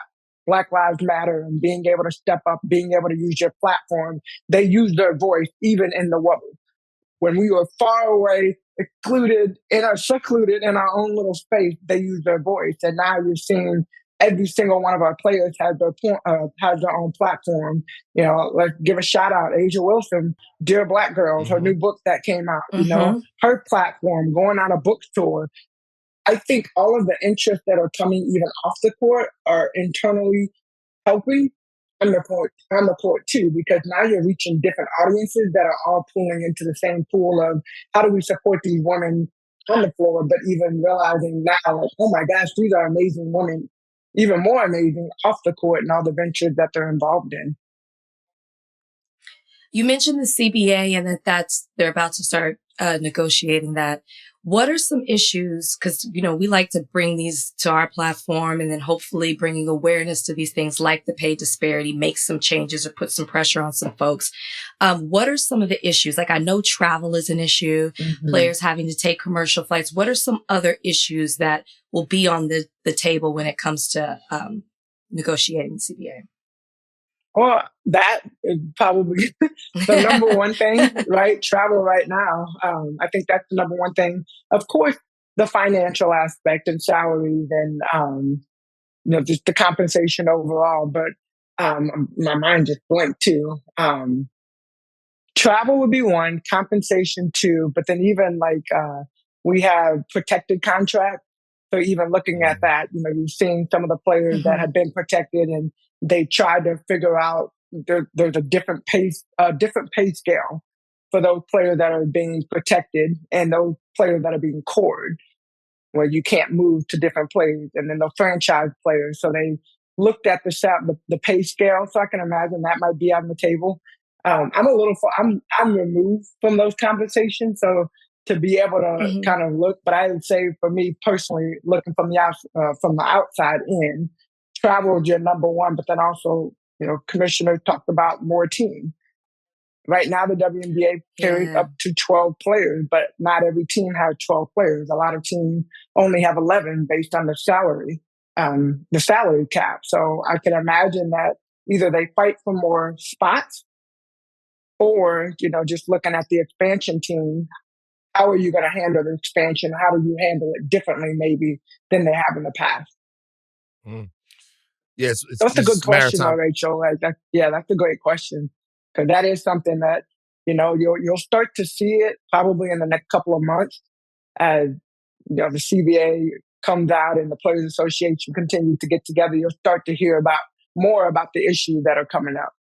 [SPEAKER 5] Black Lives Matter and being able to step up, being able to use your platform. They use their voice even in the Wubble. when we were far away, secluded in our own little space, they use their voice. And now you're seeing every single one of our players has their own platform. Let's give a shout out, Asia Wilson, Dear Black Girls, her new book that came out, her platform, going on a bookstore. I think all of the interests that are coming even off the court are internally helping on the court too, because now you're reaching different audiences that are all pulling into the same pool of how do we support these women on the floor, but even realizing now, like, oh my gosh, these are amazing women, even more amazing off the court and all the ventures that they're involved in.
[SPEAKER 2] You mentioned the CBA and that they're about to start negotiating that. What are some issues? Because, we like to bring these to our platform and then hopefully bringing awareness to these things like the pay disparity, make some changes or put some pressure on some folks. What are some of the issues? Like, I know travel is an issue, players having to take commercial flights. What are some other issues that will be on the table when it comes to negotiating the CBA?
[SPEAKER 5] Well, that is probably the number one thing, right? Travel right now. I think that's the number one thing. Of course, the financial aspect and salaries and, just the compensation overall. But my mind just blinked too. Travel would be one, compensation two, but then even we have protected contracts. So even looking at that, you've seen some of the players that have been protected and they try to figure out there's a different pay scale for those players that are being protected and those players that are being cored, where you can't move to different players, and then the franchise players. So they looked at the pay scale. So I can imagine that might be on the table. I'm removed from those conversations, so to be able to kind of look. But I would say for me personally, looking from the outside in, travel is your number one. But then also, commissioners talked about more team. Right now, the WNBA carries up to 12 players, but not every team has 12 players. A lot of teams only have 11 based on the salary cap. So I can imagine that either they fight for more spots or, just looking at the expansion team, how are you going to handle the expansion? How do you handle it differently maybe than they have in the past?
[SPEAKER 1] Yes,
[SPEAKER 5] that's a good question, though, Rachel. That's a great question, because that is something that you'll start to see it probably in the next couple of months as the CBA comes out and the Players Association continues to get together. You'll start to hear more about the issues that are coming up.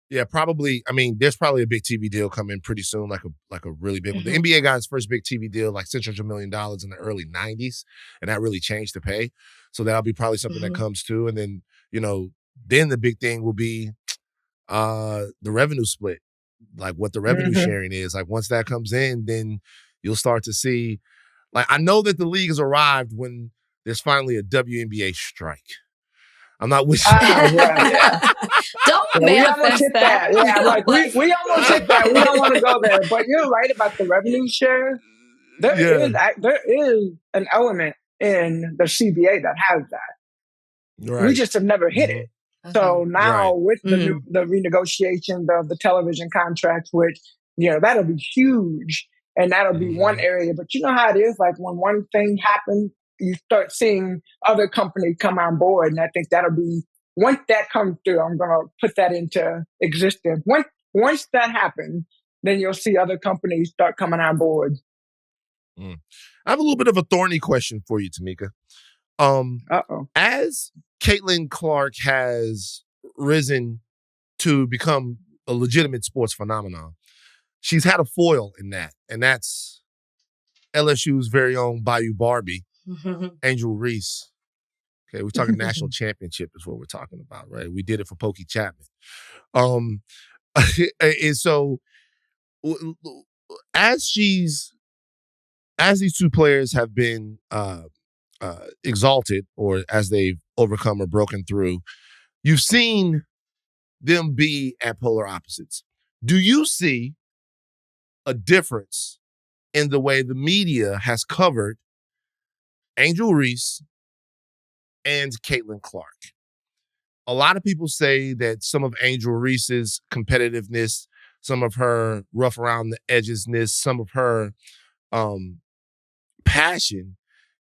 [SPEAKER 1] Yeah, probably. I mean, there's probably a big TV deal coming pretty soon, like a really big one. The NBA got its first big TV deal, like $600 million in the early 90s, and that really changed the pay. So that'll be probably something that comes too. And then, then the big thing will be the revenue split, like what the revenue sharing is. Like once that comes in, then you'll start to see, like, I know that the league has arrived when there's finally a WNBA strike. I'm not wishing.
[SPEAKER 2] Don't
[SPEAKER 5] we almost hit that. Yeah, we almost hit that. We don't want to go there. But you're right about the revenue share. There is an element in the CBA that has that. Right. We just have never hit it. So now with the renegotiation of the television contracts, which, that'll be huge. And that'll be one area. But you know how it is, like when one thing happens, you start seeing other companies come on board. And I think that'll be, once that comes through, I'm going to put that into existence. Once that happens, then you'll see other companies start coming on board.
[SPEAKER 1] I have a little bit of a thorny question for you, Tamika. As Caitlin Clark has risen to become a legitimate sports phenomenon, she's had a foil in that, and that's LSU's very own Bayou Barbie, Angel Reese. Okay, we're talking national championship is what we're talking about, right? We did it for Pokey Chapman. And so as these two players have been exalted, or as they've overcome or broken through, you've seen them be at polar opposites. Do you see a difference in the way the media has covered Angel Reese and Caitlin Clark? A lot of people say that some of Angel Reese's competitiveness some of her rough around the edgesness, some of her passion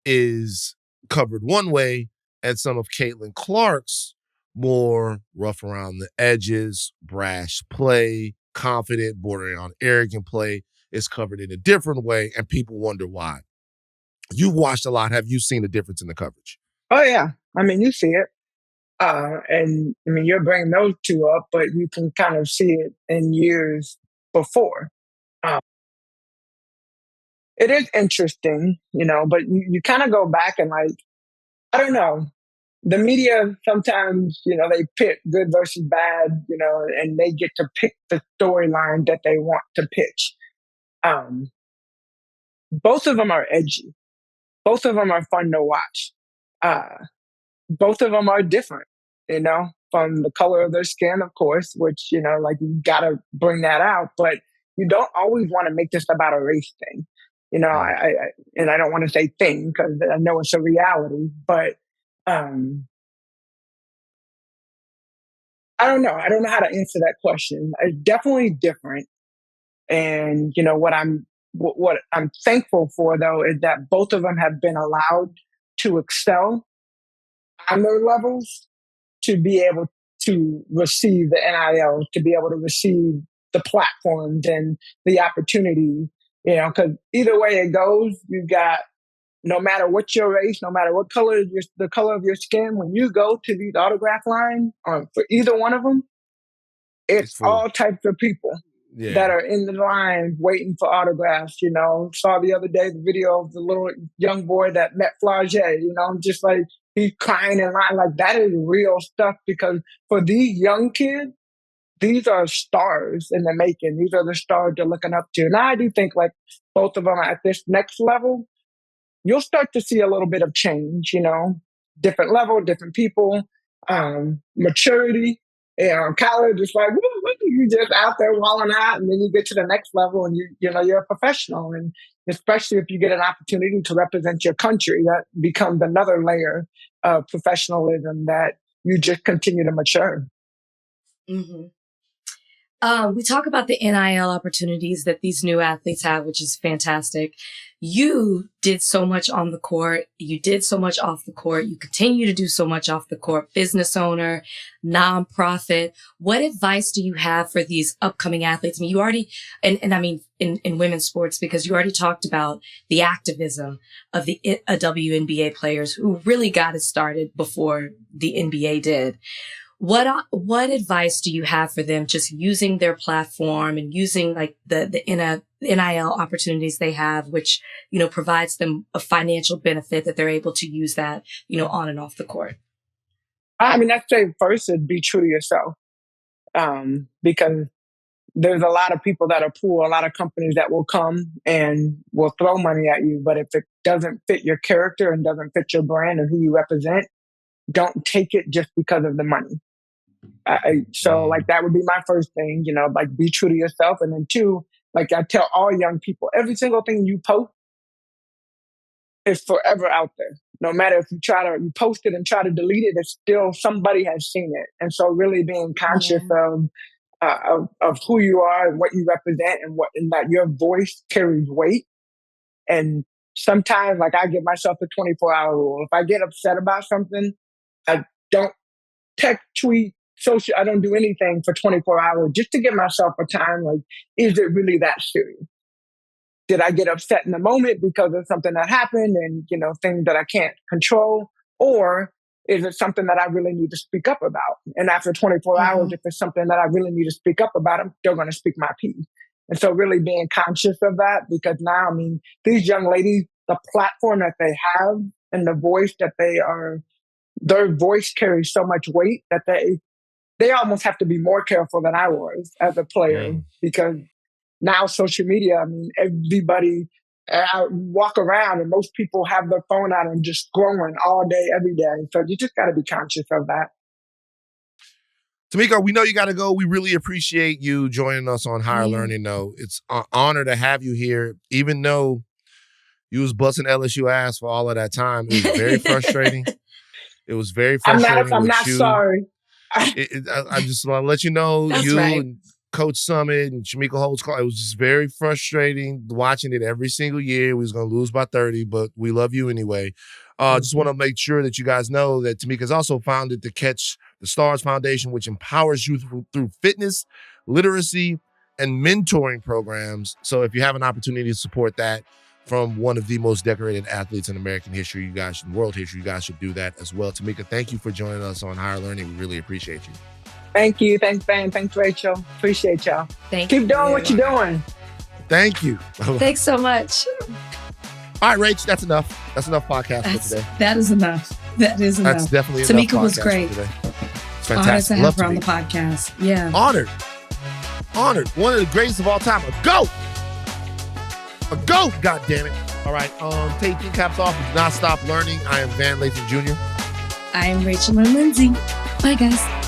[SPEAKER 1] is covered one way, and some of Caitlin Clark's more rough around the edges, brash play, confident, bordering on arrogant play is covered in a different way, and people wonder why. You've watched a lot. Have you seen a difference in the coverage?
[SPEAKER 5] Oh, yeah. I mean, you see it. And I mean, you're bringing those two up, but you can kind of see it in years before. It is interesting, but you kind of go back and like, I don't know. The media sometimes, they pit good versus bad, and they get to pick the storyline that they want to pitch. Both of them are edgy. Both of them are fun to watch. Both of them are different, from the color of their skin, of course, which, like you got to bring that out. But you don't always want to make this about a race thing. I don't want to say thing because I know it's a reality, but I don't know. I don't know how to answer that question. It's definitely different. And, what I'm thankful for, though, is that both of them have been allowed to excel on their levels, to be able to receive the NIL, to be able to receive the platforms and the opportunity, because either way it goes, you've got, no matter what your race, no matter what color the color of your skin, when you go to these autograph lines for either one of them, it's all types of people that are in the line waiting for autographs. Saw the other day the video of the little young boy that met Flau'jae. I'm just like, he's crying in line. Like, that is real stuff, because for these young kids, these are stars in the making. These are the stars they're looking up to. Now, I do think like both of them are at this next level, you'll start to see a little bit of change, different level, different people, maturity. College is like, you just out there walling out, and then you get to the next level and you're a professional. And especially if you get an opportunity to represent your country, that becomes another layer of professionalism that you just continue to mature.
[SPEAKER 2] Mm-hmm. We talk about the NIL opportunities that these new athletes have, which is fantastic. You did so much on the court. You did so much off the court. You continue to do so much off the court. Business owner, nonprofit. What advice do you have for these upcoming athletes? I mean, you already, and I mean in women's sports, because you already talked about the activism of the WNBA players who really got it started before the NBA did. What advice do you have for them just using their platform and using like the NIL opportunities they have, which, provides them a financial benefit that they're able to use that, on and off the court?
[SPEAKER 5] I mean, I'd say first is be true to yourself. Because there's a lot of people that are poor, a lot of companies that will come and will throw money at you. But if it doesn't fit your character and doesn't fit your brand and who you represent, don't take it just because of the money. So like that would be my first thing, like be true to yourself. And then two, like I tell all young people, every single thing you post is forever out there. No matter if you post it and try to delete it, it's still somebody has seen it. And so really being conscious of who you are and what you represent and that your voice carries weight. And sometimes like I give myself a 24-hour rule. If I get upset about something, I don't text, tweet, social, I don't do anything for 24 hours just to give myself a time. Like, is it really that serious? Did I get upset in the moment because of something that happened and, things that I can't control? Or is it something that I really need to speak up about? And after 24 hours, if it's something that I really need to speak up about, I'm still going to speak my piece. And so really being conscious of that, because now, I mean, these young ladies, the platform that they have and the voice that their voice carries so much weight that they almost have to be more careful than I was as a player, because now social media, I mean, everybody, I walk around and most people have their phone out and just scrolling all day, every day. So you just got to be conscious of that.
[SPEAKER 1] Tamika, we know you got to go. We really appreciate you joining us on Higher Learning, though. It's an honor to have you here, even though you was busting LSU ass for all of that time. It was very frustrating. It was very frustrating.
[SPEAKER 5] I'm not sorry.
[SPEAKER 1] I just want to let you know,
[SPEAKER 2] That's
[SPEAKER 1] you
[SPEAKER 2] right.
[SPEAKER 1] and Coach Summit and Tamika Holt's call. It was just very frustrating watching it every single year. We was going to lose by 30, but we love you anyway. Just want to make sure that you guys know that Tamika's also founded the Catch the Stars Foundation, which empowers youth through fitness, literacy, and mentoring programs. So if you have an opportunity to support that from one of the most decorated athletes in American history, you guys, in world history, you guys should do that as well. Tamika, thank you for joining us on Higher Learning. We really appreciate you.
[SPEAKER 5] Thank you. Thanks, Ben. Thanks, Rachel. Appreciate y'all. Keep doing what you're doing.
[SPEAKER 1] Thank you.
[SPEAKER 2] Thanks so much.
[SPEAKER 1] All right, Rach, that's enough. That's enough podcast for today.
[SPEAKER 2] That is enough. That is enough.
[SPEAKER 1] That's definitely
[SPEAKER 2] Tamika
[SPEAKER 1] enough. Tamika
[SPEAKER 2] was great.
[SPEAKER 1] It's fantastic.
[SPEAKER 2] Honored to have
[SPEAKER 1] Love
[SPEAKER 2] her on
[SPEAKER 1] Tamika.
[SPEAKER 2] the podcast. Yeah.
[SPEAKER 1] Honored. One of the greatest of all time. A GOAT. A GOAT, goddammit. All right, take your caps off and do not stop learning. I am Van Lathan Jr.
[SPEAKER 2] I am Rachel Lindsay. Bye, guys.